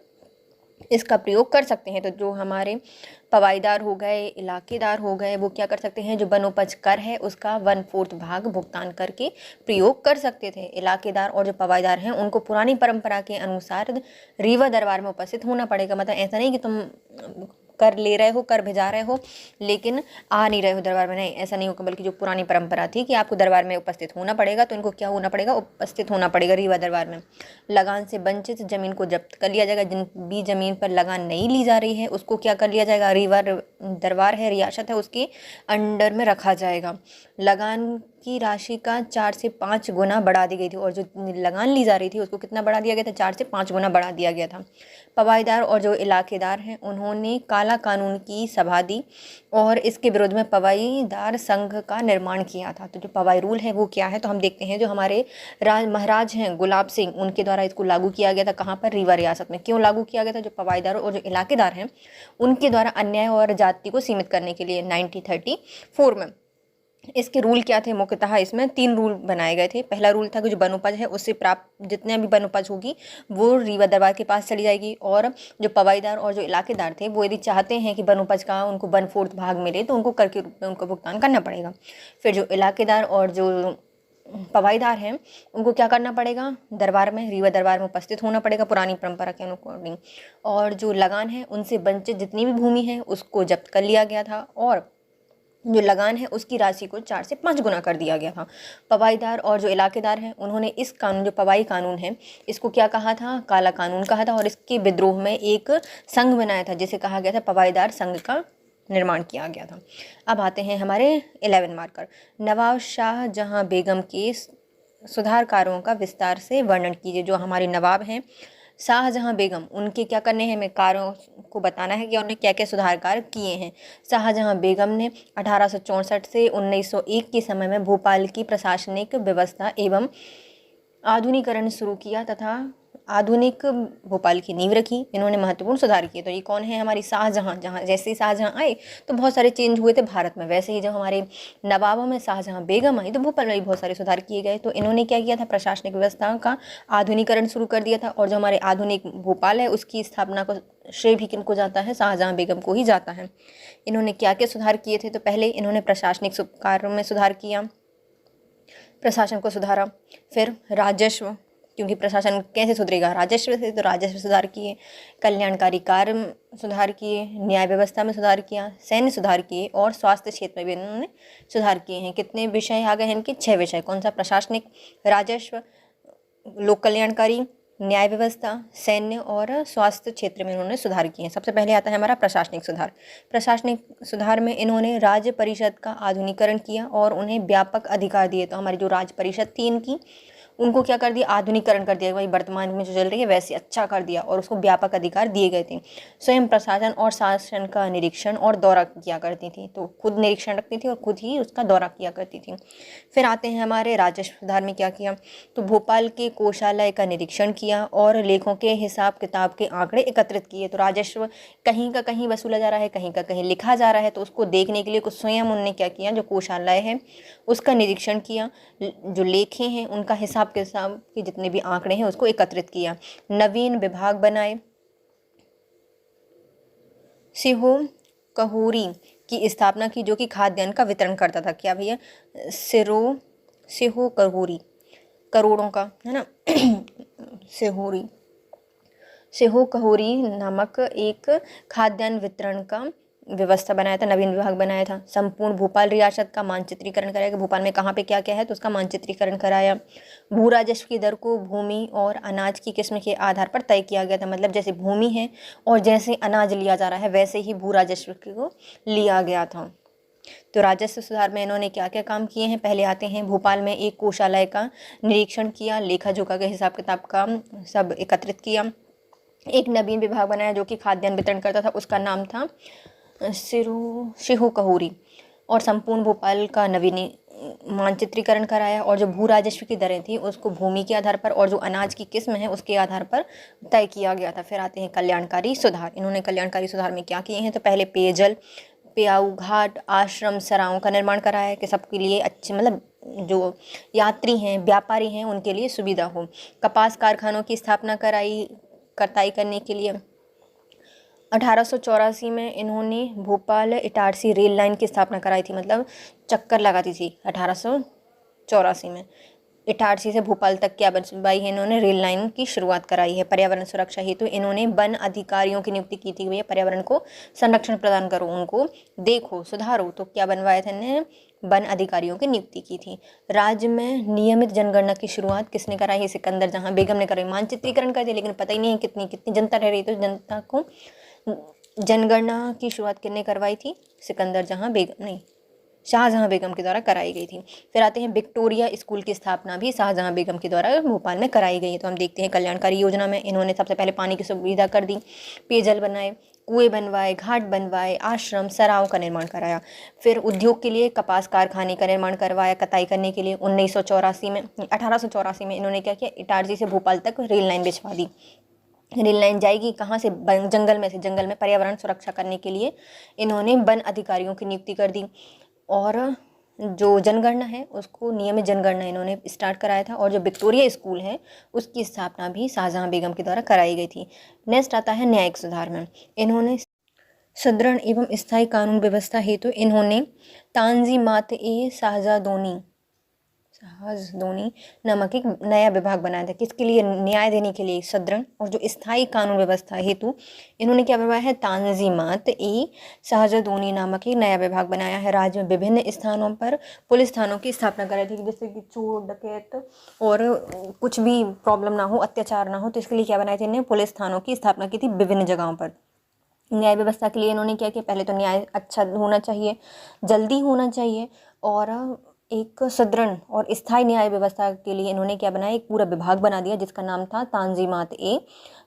इसका प्रयोग कर सकते हैं। तो जो हमारे पवाईदार हो गए, इलाकेदार हो गए, वो क्या कर सकते हैं, जो वनोपज कर है उसका 1/4 भाग भुगतान करके प्रयोग कर सकते थे। इलाकेदार और जो पवाईदार हैं उनको पुरानी परंपरा के अनुसार रीवा दरबार में उपस्थित होना पड़ेगा। मतलब ऐसा नहीं कि तुम कर ले रहे हो, कर भिजा रहे हो, लेकिन आ नहीं रहे हो दरबार में, नहीं, ऐसा नहीं होगा। बल्कि जो पुरानी परंपरा थी कि आपको दरबार में उपस्थित होना पड़ेगा, तो इनको क्या होना पड़ेगा, उपस्थित होना पड़ेगा रीवा दरबार में। लगान से वंचित जमीन को जब्त कर लिया जाएगा। जिन भी जमीन पर लगान नहीं ली जा रही है उसको क्या कर लिया जाएगा, रीवा दरबार है, रियासत है, उसके अंडर में रखा जाएगा। लगान की राशि का 4 से 5 गुना बढ़ा दी गई थी, और जो लगान ली जा रही थी उसको कितना बढ़ा दिया गया था, 4 से 5 गुना बढ़ा दिया गया था। पवाईदार और जो इलाकेदार हैं उन्होंने काला कानून की सभा दी और इसके विरोध में पवाईदार संघ का निर्माण किया था। तो जो पवाई रूल है वो क्या है, तो हम देखते हैं जो हमारे महाराज हैं गुलाब सिंह, उनके द्वारा इसको लागू किया गया था। कहाँ पर, रीवा रियासत में। क्यों लागू किया गया था, जो पवाईदार और जो इलाकेदार हैं उनके द्वारा अन्याय और जाति को सीमित करने के लिए 1934 में। इसके रूल क्या थे, मुख्यतः इसमें 3 रूल बनाए गए थे। पहला रूल था कि जो वनोपज है उससे प्राप्त जितने भी वनोपज होगी वो रीवा दरबार के पास चली जाएगी, और जो पवाईदार और जो इलाकेदार थे वो यदि चाहते हैं कि वनोपज का उनको 1/4 भाग मिले तो उनको कर के रूप में उनको भुगतान करना पड़ेगा। फिर जो इलाकेदार और जो पवाईदार हैं उनको क्या करना पड़ेगा, दरबार में, रीवा दरबार में उपस्थित होना पड़ेगा पुरानी परंपरा के अकॉर्डिंग। और जो लगान है उनसे वंचित जितनी भी भूमि है उसको जब्त कर लिया गया था, और जो लगान है उसकी राशि को 4 से 5 गुना कर दिया गया था। पवाईदार और जो इलाकेदार हैं उन्होंने इस कानून, जो पवाई कानून है, इसको क्या कहा था, काला कानून कहा था, और इसके विद्रोह में एक संघ बनाया था जिसे कहा गया था पवाईदार संघ का निर्माण किया गया था। अब आते हैं हमारे 11 मार्कर। नवाब शाहजहां बेगम के सुधार कार्यों का विस्तार से वर्णन कीजिए। जो हमारे नवाब हैं शाहजहां बेगम, उनके क्या करने हैं, हमें कार्यों को बताना है कि उन्होंने क्या क्या सुधार कार्य किए हैं। शाहजहां बेगम ने 1864 से 1901 के समय में भोपाल की प्रशासनिक व्यवस्था एवं आधुनिकीकरण शुरू किया तथा आधुनिक भोपाल की नींव रखी। इन्होंने महत्वपूर्ण सुधार किए। तो ये कौन है, हमारी शाहजहां। जहाँ जैसे ही शाहजहां आए तो बहुत सारे चेंज हुए थे भारत में, वैसे ही जब हमारे नवाबों में शाहजहां बेगम आई तो भोपाल में भी बहुत सारे सुधार किए गए। तो इन्होंने क्या किया था, प्रशासनिक व्यवस्था का आधुनिकीकरण शुरू कर दिया था। और जो हमारे आधुनिक भोपाल है उसकी स्थापना को श्रेय भी किनको जाता है, शाहजहां बेगम को ही जाता है। इन्होंने क्या क्या सुधार किए थे, तो पहले इन्होंने प्रशासनिक कार्यों में सुधार किया, प्रशासन को सुधारा। फिर राजस्व, क्योंकि प्रशासन कैसे सुधरेगा, राजस्व से, तो राजस्व सुधार किए। कल्याणकारी कार्य में सुधार किए, न्याय व्यवस्था में सुधार किया, सैन्य सुधार किए, और स्वास्थ्य क्षेत्र में भी इन्होंने सुधार किए हैं। कितने विषय आ गए हैं इनके, 6 विषय। कौन सा, प्रशासनिक, राजस्व, लोक कल्याणकारी, न्याय व्यवस्था, सैन्य और स्वास्थ्य क्षेत्र में इन्होंने सुधार किए हैं। सबसे पहले आता है हमारा प्रशासनिक सुधार। प्रशासनिक सुधार में इन्होंने राज्य परिषद का आधुनिकीकरण किया और उन्हें व्यापक अधिकार दिए। तो हमारी जो राज्य परिषद थी इनकी, उनको क्या कर दिया, आधुनिकीकरण कर दिया। भाई वर्तमान में जो चल रही है वैसे अच्छा कर दिया, और उसको व्यापक अधिकार दिए गए थे। स्वयं प्रशासन और शासन का निरीक्षण और दौरा किया करती थी, तो खुद निरीक्षण रखती थी और खुद ही उसका दौरा किया करती थी। फिर आते हैं हमारे राजस्व सुधार में क्या किया, तो भोपाल के कोषालय का निरीक्षण किया और लेखों के हिसाब किताब के आंकड़े एकत्रित किए। तो राजस्व कहीं का कहीं वसूला जा रहा है, कहीं का कहीं लिखा जा रहा है, तो उसको देखने के लिए कुछ स्वयं उन्होंने क्या किया, जो कोषालय है उसका निरीक्षण किया, जो लेखे हैं उनका हिसाब किताब के जितने भी आंकड़े हैं उसको एकत्रित किया। नवीन विभाग बनाए। सिहो कहूरी की स्थापना की, जो कि खाद्यान्न का वितरण करता था। क्या भैया, सिहो कहूरी, करोड़ों का है ना सिहो कहूरी नामक एक खाद्यान्न वितरण का व्यवस्था बनाया था, नवीन विभाग बनाया था। संपूर्ण भोपाल रियासत का मानचित्रीकरण कराया कि भोपाल में कहाँ पे क्या क्या है, तो उसका मानचित्रीकरण कराया। भू राजस्व की दर को भूमि और अनाज की किस्म के आधार पर तय किया गया था। मतलब जैसे भूमि है और जैसे अनाज लिया जा रहा है वैसे ही भू राजस्व को लिया गया था। तो राजस्व सुधार में इन्होंने क्या क्या काम किए हैं, पहले आते हैं भोपाल में एक कोषालय का निरीक्षण किया, लेखा जोखा के हिसाब किताब का सब एकत्रित किया। एक नवीन विभाग बनाया जो कि खाद्यान्न वितरण करता था, उसका नाम था सिहो कहूरी। और संपूर्ण भोपाल का नवीन मानचित्रीकरण कराया, और जो भू राजस्व की दरें थी उसको भूमि के आधार पर और जो अनाज की किस्म है उसके आधार पर तय किया गया था। फिर आते हैं कल्याणकारी सुधार। इन्होंने कल्याणकारी सुधार में क्या किए हैं, तो पहले पेयजल, प्याऊ घाट, आश्रम, सराओं का निर्माण कराया कि सबके लिए अच्छे, मतलब जो यात्री हैं, व्यापारी हैं, उनके लिए सुविधा हो। कपास कारखानों की स्थापना कराई कताई करने के लिए। 1884 में इन्होंने भोपाल इटारसी रेल लाइन की स्थापना कराई थी, मतलब चक्कर लगाती थी 1884 में। इटारसी से भोपाल तक क्या बनवाई है इन्होंने, रेल लाइन की शुरुआत कराई है। पर्यावरण सुरक्षा हेतु इन्होंने वन अधिकारियों की नियुक्ति की थी, भैया पर्यावरण को संरक्षण प्रदान करो, उनको देखो, सुधारो, तो क्या बनवाया था इन्हें, वन अधिकारियों की नियुक्ति की थी। राज्य में नियमित जनगणना की शुरुआत किसने कराई है, सिकंदर जहां बेगम ने कराई। मानचित्रीकरण कर दिया, लेकिन पता ही नहीं है कितनी जनता रह रही, तो जनता को जनगणना की शुरुआत किसने करवाई थी, सिकंदर जहां बेगम नहीं, शाहजहां बेगम के द्वारा कराई गई थी। फिर आते हैं विक्टोरिया स्कूल की स्थापना भी शाहजहां बेगम के द्वारा भोपाल में कराई गई है। तो हम देखते हैं कल्याणकारी योजना में इन्होंने सबसे पहले पानी की सुविधा कर दी, पेयजल बनाए, कुएं बनवाए, घाट बनवाए, आश्रम सराओं का निर्माण कराया। फिर उद्योग के लिए कपास कारखाने का निर्माण करवाया कताई करने के लिए। 1884 में इन्होंने क्या किया, इटारसी से भोपाल तक रेल लाइन बिछवा दी। रेल लाइन जाएगी कहाँ से, जंगल में से। जंगल में पर्यावरण सुरक्षा करने के लिए इन्होंने वन अधिकारियों की नियुक्ति कर दी। और जो जनगणना है उसको, नियमित जनगणना इन्होंने स्टार्ट कराया था। और जो विक्टोरिया स्कूल है उसकी स्थापना भी शाहजहां बेगम के द्वारा कराई गई थी। नेक्स्ट आता है न्यायिक सुधार में। इन्होंने सुदृढ़ एवं स्थायी कानून व्यवस्था हेतु इन्होंने तांजीमात ए शाहजदोनी नामक एक नया विभाग बनाया था। किसके लिए, न्याय देने के लिए, सुदृढ़ और जो स्थायी कानून व्यवस्था हेतु इन्होंने क्या बनवाया है, तांजीमात ए शाहजदोनी नामक एक नया विभाग बनाया है। राज्य में विभिन्न स्थानों पर पुलिस थानों की स्थापना कराई थी, जैसे कि चोर डकैत और कुछ भी प्रॉब्लम ना हो, अत्याचार ना हो, तो इसके लिए क्या बनाए थे इन्हें, पुलिस थानों की स्थापना की थी विभिन्न जगहों पर। न्याय व्यवस्था के लिए इन्होंने क्या किया, पहले तो न्याय अच्छा होना चाहिए, जल्दी होना चाहिए, और एक सुदृढ़ और स्थायी न्याय व्यवस्था के लिए इन्होंने क्या बनाया, एक पूरा विभाग बना दिया जिसका नाम था तांजीमात ए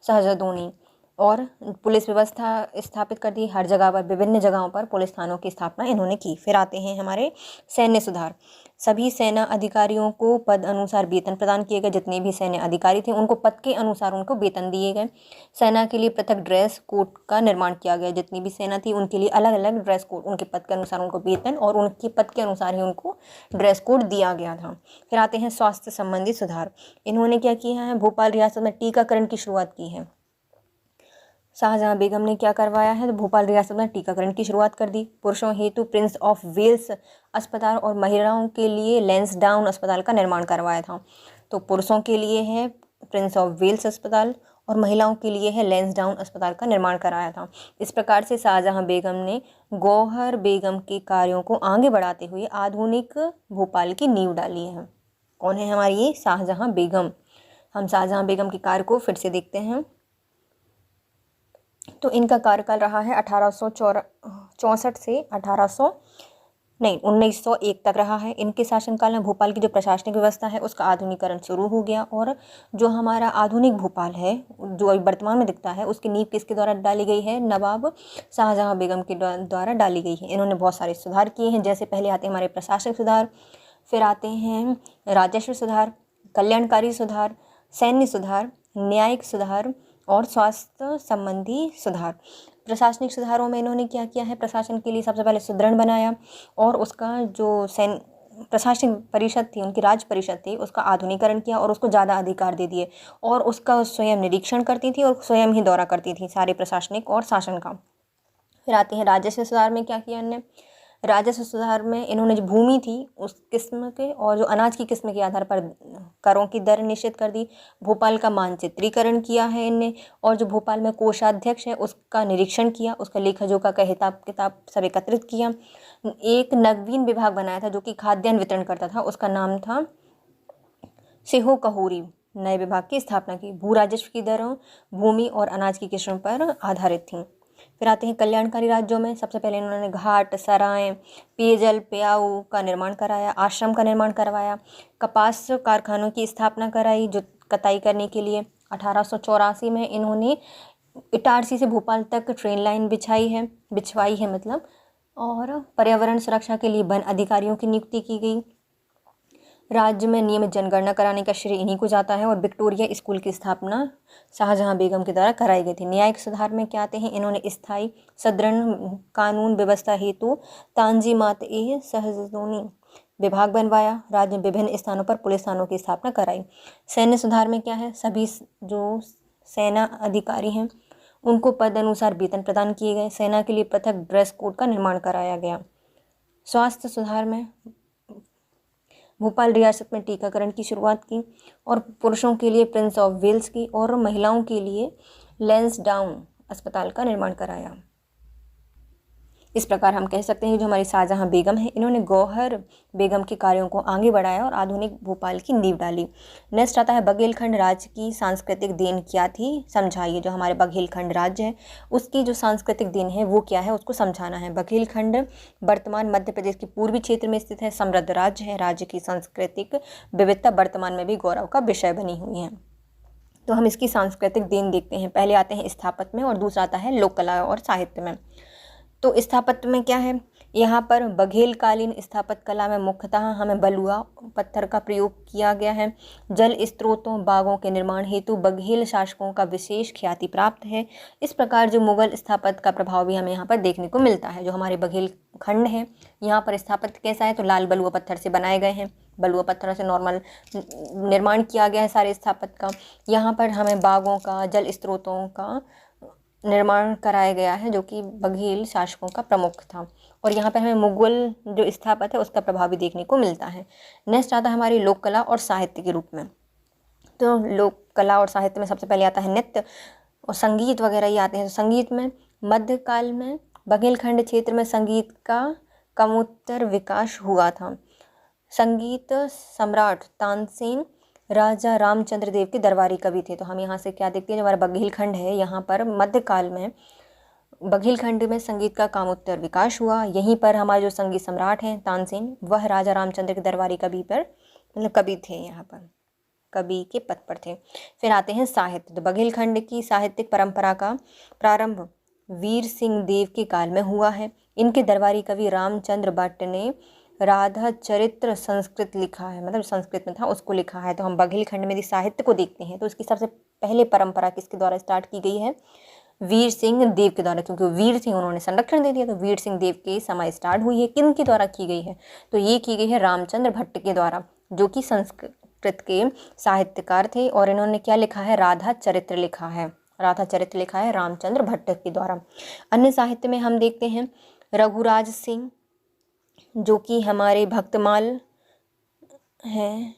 शाहजदोनी। और पुलिस व्यवस्था स्थापित कर दी, हर जगह पर, विभिन्न जगहों पर पुलिस थानों की स्थापना इन्होंने की। फिर आते हैं हमारे सैन्य सुधार। सभी सेना अधिकारियों को पद अनुसार वेतन प्रदान किए गए। जितने भी सैन्य अधिकारी थे उनको पद के अनुसार उनको वेतन दिए गए। सेना के लिए पृथक ड्रेस कोड का निर्माण किया गया। जितनी भी सेना थी उनके लिए अलग अलग ड्रेस कोड, उनके पद के अनुसार उनको वेतन और उनके पद के अनुसार ही उनको ड्रेस कोड दिया गया था। फिर आते हैं स्वास्थ्य संबंधी सुधार। इन्होंने क्या किया है, भोपाल रियासत में टीकाकरण की शुरुआत की है। शाहजहां बेगम ने क्या करवाया है, तो भोपाल रियासत में टीकाकरण की शुरुआत कर दी। पुरुषों हेतु प्रिंस ऑफ वेल्स अस्पताल और महिलाओं के लिए लैंसडाउन अस्पताल का निर्माण करवाया था। तो पुरुषों के लिए है प्रिंस ऑफ वेल्स अस्पताल और महिलाओं के लिए है लैंसडाउन अस्पताल का निर्माण कराया था। इस प्रकार से शाहजहां बेगम ने गौहर बेगम के कार्यों को आगे बढ़ाते हुए आधुनिक भोपाल की नींव डाली है। कौन है हमारी ये, शाहजहां बेगम। हम शाहजहां बेगम के कार्य को फिर से देखते हैं। तो इनका कार्यकाल रहा है 1864 से 1901 तक रहा है। इनके शासनकाल में भोपाल की जो प्रशासनिक व्यवस्था है उसका आधुनिकीकरण शुरू हो गया। और जो हमारा आधुनिक भोपाल है जो वर्तमान में दिखता है उसकी नींव किसके द्वारा डाली गई है, नवाब शाहजहां बेगम के द्वारा डाली गई है। इन्होंने बहुत सारे सुधार किए हैं। जैसे पहले आते हैं हमारे प्रशासनिक सुधार, फिर आते हैं राजस्व सुधार, कल्याणकारी सुधार, सैन्य सुधार, न्यायिक सुधार और स्वास्थ्य संबंधी सुधार। प्रशासनिक सुधारों में इन्होंने क्या किया है, प्रशासन के लिए सबसे पहले सुदृढ़ बनाया और उसका जो प्रशासनिक परिषद थी, उनकी राज्य परिषद थी, उसका आधुनिकीकरण किया और उसको ज़्यादा अधिकार दे दिए और उसका स्वयं निरीक्षण करती थी और स्वयं ही दौरा करती थी सारे प्रशासनिक और शासन का। फिर आते हैं राजस्व सुधार में क्या किया इन्होंने, राजस्व सुधार में इन्होंने जो भूमि थी उस किस्म के और जो अनाज की किस्म के आधार पर करों की दर निश्चित कर दी। भोपाल का मानचित्रीकरण किया है इनने और जो भोपाल में कोषाध्यक्ष है उसका निरीक्षण किया, उसका लेखा जोखा का हिसाब किताब सब एकत्रित किया। एक नवीन विभाग बनाया था जो कि खाद्यान्न वितरण करता था, उसका नाम था सेहो कहोरी। नए विभाग की स्थापना की। भू राजस्व की दरों भूमि और अनाज की किस्मों पर आधारित थी। फिर आते हैं कल्याणकारी राज्यों में। सबसे पहले इन्होंने घाट, सराय, पेयजल, प्याऊ का निर्माण कराया, आश्रम का निर्माण करवाया, कपास कारखानों की स्थापना कराई जो कताई करने के लिए। 1884 में इन्होंने इटारसी से भोपाल तक ट्रेन लाइन बिछवाई है मतलब। और पर्यावरण सुरक्षा के लिए वन अधिकारियों की नियुक्ति की गई। राज्य में नियमित जनगणना कराने का श्रेय इन्हीं को जाता है और विक्टोरिया स्कूल की स्थापना शाहजहां बेगम के द्वारा कराई गई थी। न्यायिक सुधार में क्या आते हैं, इन्होंने स्थायी सुदृढ़ कानून व्यवस्था हेतु तांजीमात ए शाहजदोनी विभाग बनवाया, राज्य में विभिन्न स्थानों पर पुलिस थानों की स्थापना कराई। सैन्य सुधार में क्या है, सभी जो सेना अधिकारी हैं उनको पद अनुसार वेतन प्रदान किए गए। सेना के लिए पृथक ड्रेस कोड का निर्माण कराया गया। स्वास्थ्य सुधार में भोपाल रियासत में टीकाकरण की शुरुआत की और पुरुषों के लिए प्रिंस ऑफ वेल्स की और महिलाओं के लिए लैंसडाउन अस्पताल का निर्माण कराया। इस प्रकार हम कह सकते हैं जो हमारी शाहजहां बेगम है, इन्होंने गौहर बेगम के कार्यों को आगे बढ़ाया और आधुनिक भोपाल की नींव डाली। नेक्स्ट आता है बघेलखंड राज्य की सांस्कृतिक देन क्या थी, समझाइए। जो हमारे बघेलखंड राज्य है उसकी जो सांस्कृतिक देन है वो क्या है, उसको समझाना है। बघेलखंड वर्तमान मध्य प्रदेश के पूर्वी क्षेत्र में स्थित है, समृद्ध राज्य है। राज्य की सांस्कृतिक विविधता वर्तमान में भी गौरव का विषय बनी हुई है। तो हम इसकी सांस्कृतिक देन देखते हैं। पहले आते हैं स्थापत्य में और दूसरा आता है लोक कला और साहित्य में। तो स्थापत्य में क्या है, यहाँ पर बघेलकालीन स्थापत्य कला में मुख्यतः हमें बलुआ पत्थर का प्रयोग किया गया है। जल स्त्रोतों बागों के निर्माण हेतु बघेल शासकों का विशेष ख्याति प्राप्त है। इस प्रकार जो मुगल स्थापत्य का प्रभाव भी हमें यहाँ पर देखने को मिलता है। जो हमारे बघेलखंड है यहाँ पर स्थापत्य कैसा है, तो लाल बलुआ पत्थर से बनाए गए हैं। बलुआ पत्थरों से नॉर्मल निर्माण किया गया है सारे स्थापत्य का। यहाँ पर हमें बागों का, जल स्त्रोतों का निर्माण कराया गया है जो कि बघेल शासकों का प्रमुख था। और यहाँ पर हमें मुगल जो स्थापत्य है उसका प्रभाव भी देखने को मिलता है। नेक्स्ट आता है हमारी लोक कला और साहित्य के रूप में। तो लोक कला और साहित्य में सबसे पहले आता है नृत्य और संगीत वगैरह ये आते हैं। तो संगीत में मध्यकाल में बघेलखंड क्षेत्र में संगीत का कमोत्तर विकास हुआ था। संगीत सम्राट तानसेन राजा रामचंद्र देव के दरबारी कवि थे। तो हम यहाँ से क्या देखते हैं, जो हमारा बघेलखंड है यहाँ पर मध्यकाल में बघेलखंड में संगीत का कामोत्तर विकास हुआ। यहीं पर हमारे जो संगीत सम्राट हैं तानसेन, वह राजा रामचंद्र के दरबारी कवि पर मतलब कवि थे, यहाँ पर कवि के पद पर थे। फिर आते हैं साहित्य। तो बघेलखंड की साहित्यिक परंपरा का प्रारंभ वीर सिंह देव के काल में हुआ है। इनके दरबारी कवि रामचंद्र भट्ट ने राधा चरित्र संस्कृत लिखा है, मतलब संस्कृत में था उसको लिखा है। तो हम बघेलखंड में यदि साहित्य को देखते हैं तो इसकी सबसे पहले परंपरा किसके द्वारा स्टार्ट की गई है, वीर सिंह देव के द्वारा, क्योंकि वीर सिंह उन्होंने संरक्षण दे दिया। तो वीर सिंह देव के समय स्टार्ट हुई है। किन के द्वारा की गई है, तो ये की गई है रामचंद्र भट्ट के द्वारा, जो कि संस्कृत के साहित्यकार थे। और इन्होंने क्या लिखा है, राधा चरित्र लिखा है। राधा चरित्र लिखा है रामचंद्र भट्ट के द्वारा। अन्य साहित्य में हम देखते हैं रघुराज सिंह, जो कि हमारे भक्तमाल हैं।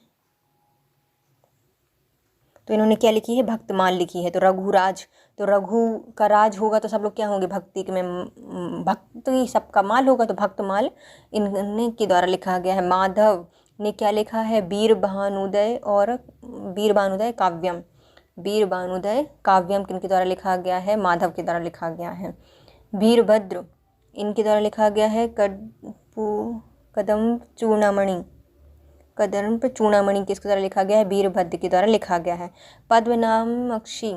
तो इन्होंने क्या लिखी है, भक्तमाल लिखी है। तो रघुराज, तो रघु का राज होगा तो सब लोग क्या होंगे, भक्ति में भक्ति सबका माल होगा, तो भक्तमाल इनने के द्वारा लिखा गया है। माधव ने क्या लिखा है, वीर भानुदय और वीर भानुदय काव्यम। वीर भानुदय काव्यम किनके द्वारा लिखा गया है, माधव के द्वारा लिखा गया है। वीरभद्र इनके द्वारा लिखा गया है। कदम्ब चूड़ामणि, कदम्ब चूड़ामणि किसके द्वारा लिखा गया है, वीरभद्र के द्वारा लिखा गया है। पद्मनामक्षी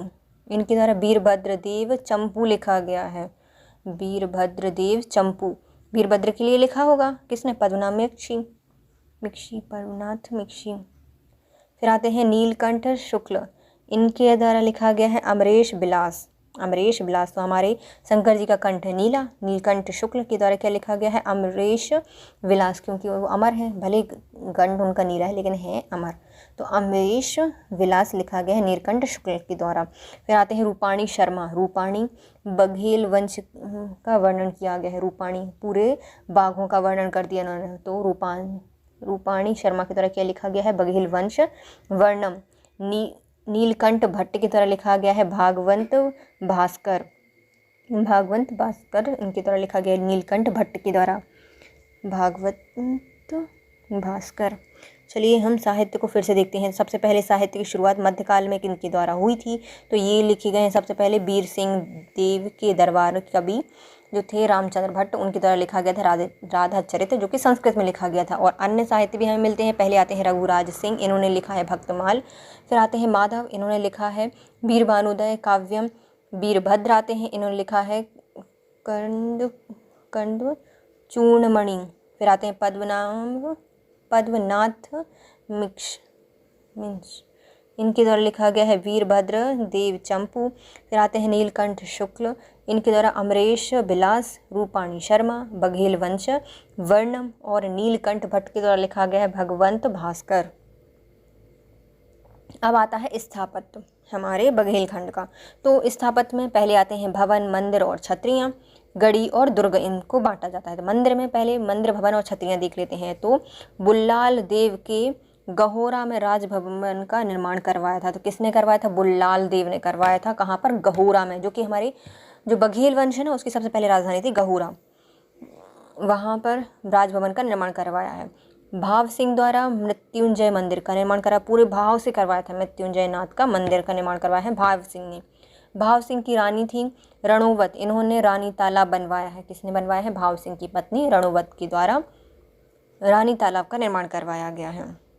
इनके द्वारा वीरभद्र देव चंपू लिखा गया है। वीरभद्र देव चंपू, वीरभद्र के लिए लिखा होगा किसने, पद्मनामक्षी मिक्षी, पद्मनाथ मिक्षी। फिर आते हैं नीलकंठ शुक्ल, इनके द्वारा लिखा गया है अमरेश विलास। अमरेश विलास, तो हमारे शंकर जी का कंठ है नीला, नीलकंठ शुक्ल के द्वारा क्या लिखा गया है, अमरेश विलास, क्योंकि वो अमर है, भले कंठ उनका नीला है लेकिन है अमर। तो अमरेश विलास लिखा गया है नीलकंठ शुक्ल के द्वारा। फिर आते हैं रूपाणी शर्मा। रूपाणी बघेल वंश का वर्णन किया गया है। रूपाणी पूरे बाघों का वर्णन कर दिया उन्होंने। तो रूपाणी शर्मा के द्वारा क्या लिखा गया है, बघेल वंश वर्णम। नीलकंठ भट्ट की तरह लिखा गया है भागवंत भास्कर। भागवंत भास्कर इनके द्वारा लिखा गया है नीलकंठ भट्ट के द्वारा, भागवत भास्कर। चलिए हम साहित्य को फिर से देखते हैं। सबसे पहले साहित्य की शुरुआत मध्यकाल में किनके द्वारा हुई थी, तो ये लिखे गए हैं सबसे पहले वीर सिंह देव के दरबार कवि जो थे रामचंद्र भट्ट, उनके द्वारा लिखा गया था राधा चरित्र, जो कि संस्कृत में लिखा गया था। और अन्य साहित्य भी हमें मिलते हैं। पहले आते हैं रघुराज सिंह, इन्होंने लिखा है भक्तमाल। फिर आते हैं माधव, इन्होंने लिखा है वीर भानुदय काव्यम। वीरभद्र आते हैं, इन्होंने लिखा है कंद चूर्णमणि। फिर आते हैं पद्मनाथ मिक्ष। इनके द्वारा लिखा गया है वीरभद्र देव चंपू। फिर आते हैं नीलकंठ शुक्ल, इनके द्वारा अमरेश बिलास, रूपाणी शर्मा, बघेल वंश, वर्णम और नीलकंठ भट्ट के द्वारा लिखा गया है भगवंत भास्कर। अब आता है स्थापत्य हमारे बघेलखंड का। तो स्थापत्य में पहले आते हैं भवन, मंदिर और छत्रियाँ, गढ़ी और दुर्ग, इनको बांटा जाता है। तो मंदिर में पहले मंदिर, भवन और छत्रियाँ देख लेते हैं। तो बुल्लाल देव के गहोरा में राजभवन का निर्माण करवाया था। तो किसने करवाया था? बुल्लाल देव ने करवाया था। कहाँ पर? गहोरा में, जो कि हमारे जो बघेल वंश है ना उसकी सबसे पहले राजधानी थी गहोरा, वहाँ पर राजभवन का निर्माण करवाया है। भाव सिंह द्वारा मृत्युंजय मंदिर का निर्माण करा, पूरे भाव से करवाया था। मृत्युंजय नाथ का मंदिर का निर्माण करवाया है भाव सिंह ने। भाव सिंह की रानी थी रणोवत, इन्होंने रानी तालाब बनवाया है। किसने बनवाया है? भाव सिंह की पत्नी रणोवत के द्वारा रानी तालाब का निर्माण करवाया गया है।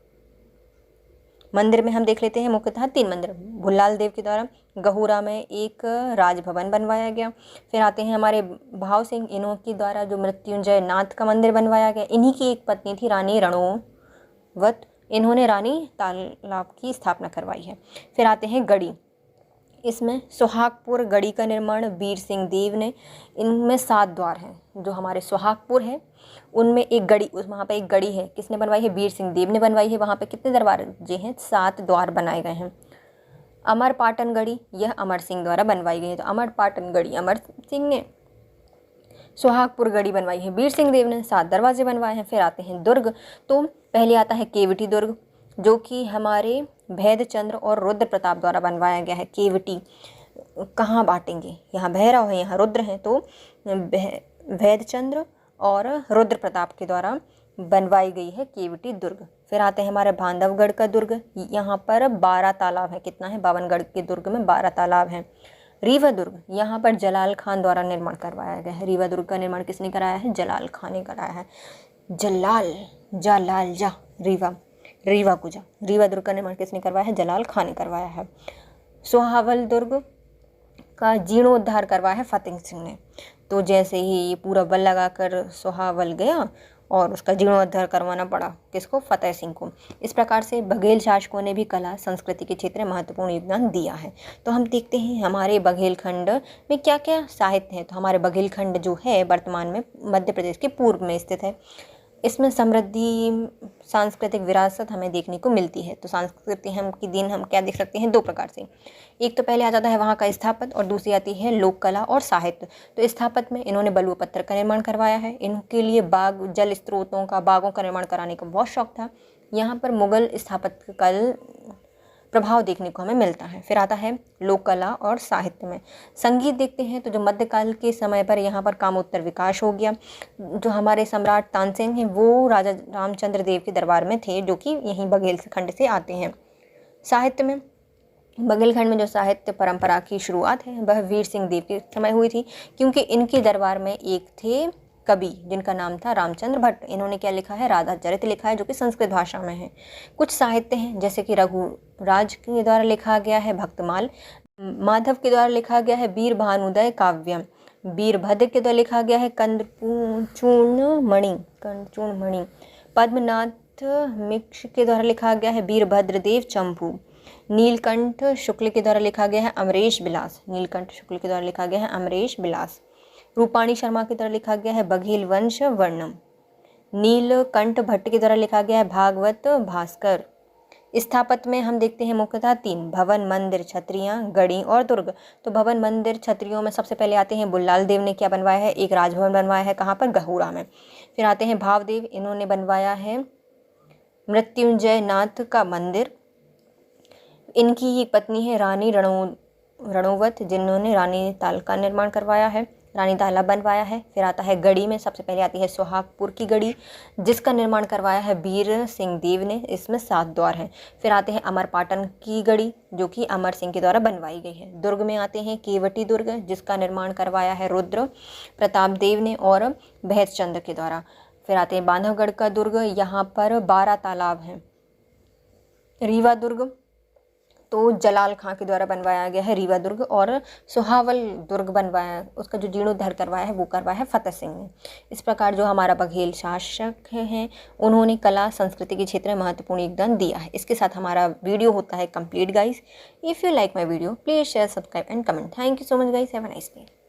मंदिर में हम देख लेते हैं मुख्यतः 3 मंदिर। भुल्लाल देव के द्वारा गहुरा में एक राजभवन बनवाया गया। फिर आते हैं हमारे भाव सिंह, इन्हों के द्वारा जो मृत्युंजय नाथ का मंदिर बनवाया गया। इन्हीं की एक पत्नी थी रानी रणोवत, इन्होंने रानी तालाब की स्थापना करवाई है। फिर आते हैं गढ़ी, इसमें सुहागपुर गढ़ी का निर्माण वीर सिंह देव ने। इनमें 7 द्वार हैं। जो हमारे सुहागपुर है उनमें एक गढ़ी, वहाँ पे एक गढ़ी है, किसने बनवाई है? वीर सिंह देव ने बनवाई है। वहाँ पे कितने दरवाजे हैं? 7 द्वार बनाए गए हैं। अमरपाटन गढ़ी, यह अमर सिंह द्वारा बनवाई गई है। तो अमरपाटन गढ़ी अमर सिंह ने, सुहागपुर गढ़ी बनवाई है वीर सिंह देव ने, 7 दरवाजे बनवाए हैं। फिर आते हैं दुर्ग। तो पहले आता है केवटी दुर्ग, जो कि हमारे भैदचंद्र और रुद्र प्रताप द्वारा बनवाया गया है। केवटी कहाँ बांटेंगे? यहाँ भैरव है, यहाँ रुद्र हैं, तो भैदचंद्र और रुद्र प्रताप के द्वारा बनवाई गई है केवटी दुर्ग। फिर आते हैं हमारे बांधवगढ़ का दुर्ग, यहाँ पर 12 तालाब है। कितना है? बावनगढ़ के दुर्ग में 12 तालाब हैं। रीवा दुर्ग, यहाँ पर जलाल खान द्वारा निर्माण करवाया गया है। रीवा दुर्ग का निर्माण किसने कराया है? जलाल खान ने कराया है। जलाल जा रीवा को जा, रीवा दुर्ग का निर्माण किसने करवाया है? जलाल खान ने करवाया है। सोहावल दुर्ग का जीर्णोद्धार करवाया है फतेह सिंह ने। तो जैसे ही ये पूरा बल लगाकर सोहावल गया और उसका जीर्णोद्धार करवाना पड़ा, किसको? फतेह सिंह को। इस प्रकार से बघेल शासकों ने भी कला संस्कृति के क्षेत्र में महत्वपूर्ण योगदान दिया है। तो हम देखते हैं हमारे बघेलखंड में क्या क्या साहित्य है। तो हमारे बघेलखंड जो है वर्तमान में मध्य प्रदेश के पूर्व में स्थित है। इसमें समृद्धि सांस्कृतिक विरासत हमें देखने को मिलती है। तो संस्कृति हम की दिन हम क्या देख सकते हैं? 2 प्रकार से। एक तो पहले आ जाता है वहाँ का स्थापत्य और दूसरी आती है लोक कला और साहित्य। तो स्थापत्य में इन्होंने बलुआ पत्थर का निर्माण करवाया है। इनके लिए बाग, जल स्रोतों का, बागों का निर्माण कराने का बहुत शौक था। यहाँ पर मुगल स्थापत्य कल प्रभाव देखने को हमें मिलता है। फिर आता है लोक कला और साहित्य में संगीत देखते हैं। तो जो मध्यकाल के समय पर यहाँ पर कामोत्तर विकास हो गया। जो हमारे सम्राट तानसेन हैं वो राजा रामचंद्र देव के दरबार में थे, जो कि यहीं बघेलखंड से आते हैं। साहित्य में बघेलखंड में जो साहित्य परंपरा की शुरुआत है वह वीर सिंह देव के समय हुई थी, क्योंकि इनके दरबार में एक थे कवि जिनका नाम था रामचंद्र भट्ट। इन्होंने क्या लिखा है? राधा चरित लिखा है, जो कि संस्कृत भाषा में है। कुछ साहित्य हैं जैसे कि रघुराज के द्वारा लिखा गया है भक्तमाल, माधव के द्वारा लिखा गया है वीर भानुदय काव्यम, वीरभद्र के द्वारा लिखा गया है कंचूर्णमणि, पद्मनाथ मिश्र के द्वारा लिखा गया है वीरभद्र देव चंपू, नीलकंठ शुक्ल के द्वारा लिखा गया है अमरेश बिलास, नीलकंठ शुक्ल के द्वारा लिखा गया है अमरेश बिलास, रूपाणी शर्मा के द्वारा लिखा गया है बघेल वंश वर्णम, नीलकंठ भट्ट के द्वारा लिखा गया है भागवत भास्कर। स्थापत्य में हम देखते हैं मुख्यतः 3, भवन, मंदिर, छत्रियाँ, गढ़ी और दुर्ग। तो भवन, मंदिर, छत्रियों में सबसे पहले आते हैं बुल्लाल देव ने क्या बनवाया है? एक राजभवन बनवाया है। कहाँ पर? गहुरा में। फिर आते हैं भावदेव, इन्होंने बनवाया है मृत्युंजय नाथ का मंदिर। इनकी एक पत्नी है रानी रणोवत, जिन्होंने रानी ताल का निर्माण करवाया है, रानी तालाब बनवाया है। फिर आता है गढ़ी में सबसे पहले आती है सुहागपुर की गढ़ी, जिसका निर्माण करवाया है वीर सिंह देव ने। इसमें 7 द्वार हैं। फिर आते हैं अमरपाटन की गढ़ी, जो कि अमर सिंह के द्वारा बनवाई गई है। दुर्ग में आते हैं केवटी दुर्ग, जिसका निर्माण करवाया है रुद्र प्रताप देव ने और भैदचंद्र के द्वारा। फिर आते हैं बांधवगढ़ का दुर्ग, यहाँ पर 12 तालाब हैं। रीवा दुर्ग तो जलाल खां के द्वारा बनवाया गया है रीवा दुर्ग, और सुहावल दुर्ग बनवाया, उसका जो जीर्णोद्धार करवाया है वो करवाया है फतेह सिंह ने। इस प्रकार जो हमारा बघेल शासक हैं उन्होंने कला संस्कृति के क्षेत्र में महत्वपूर्ण योगदान दिया है। इसके साथ हमारा वीडियो होता है complete guys. If you like my video please share, subscribe and comment. Thank you so much guys, have a nice day.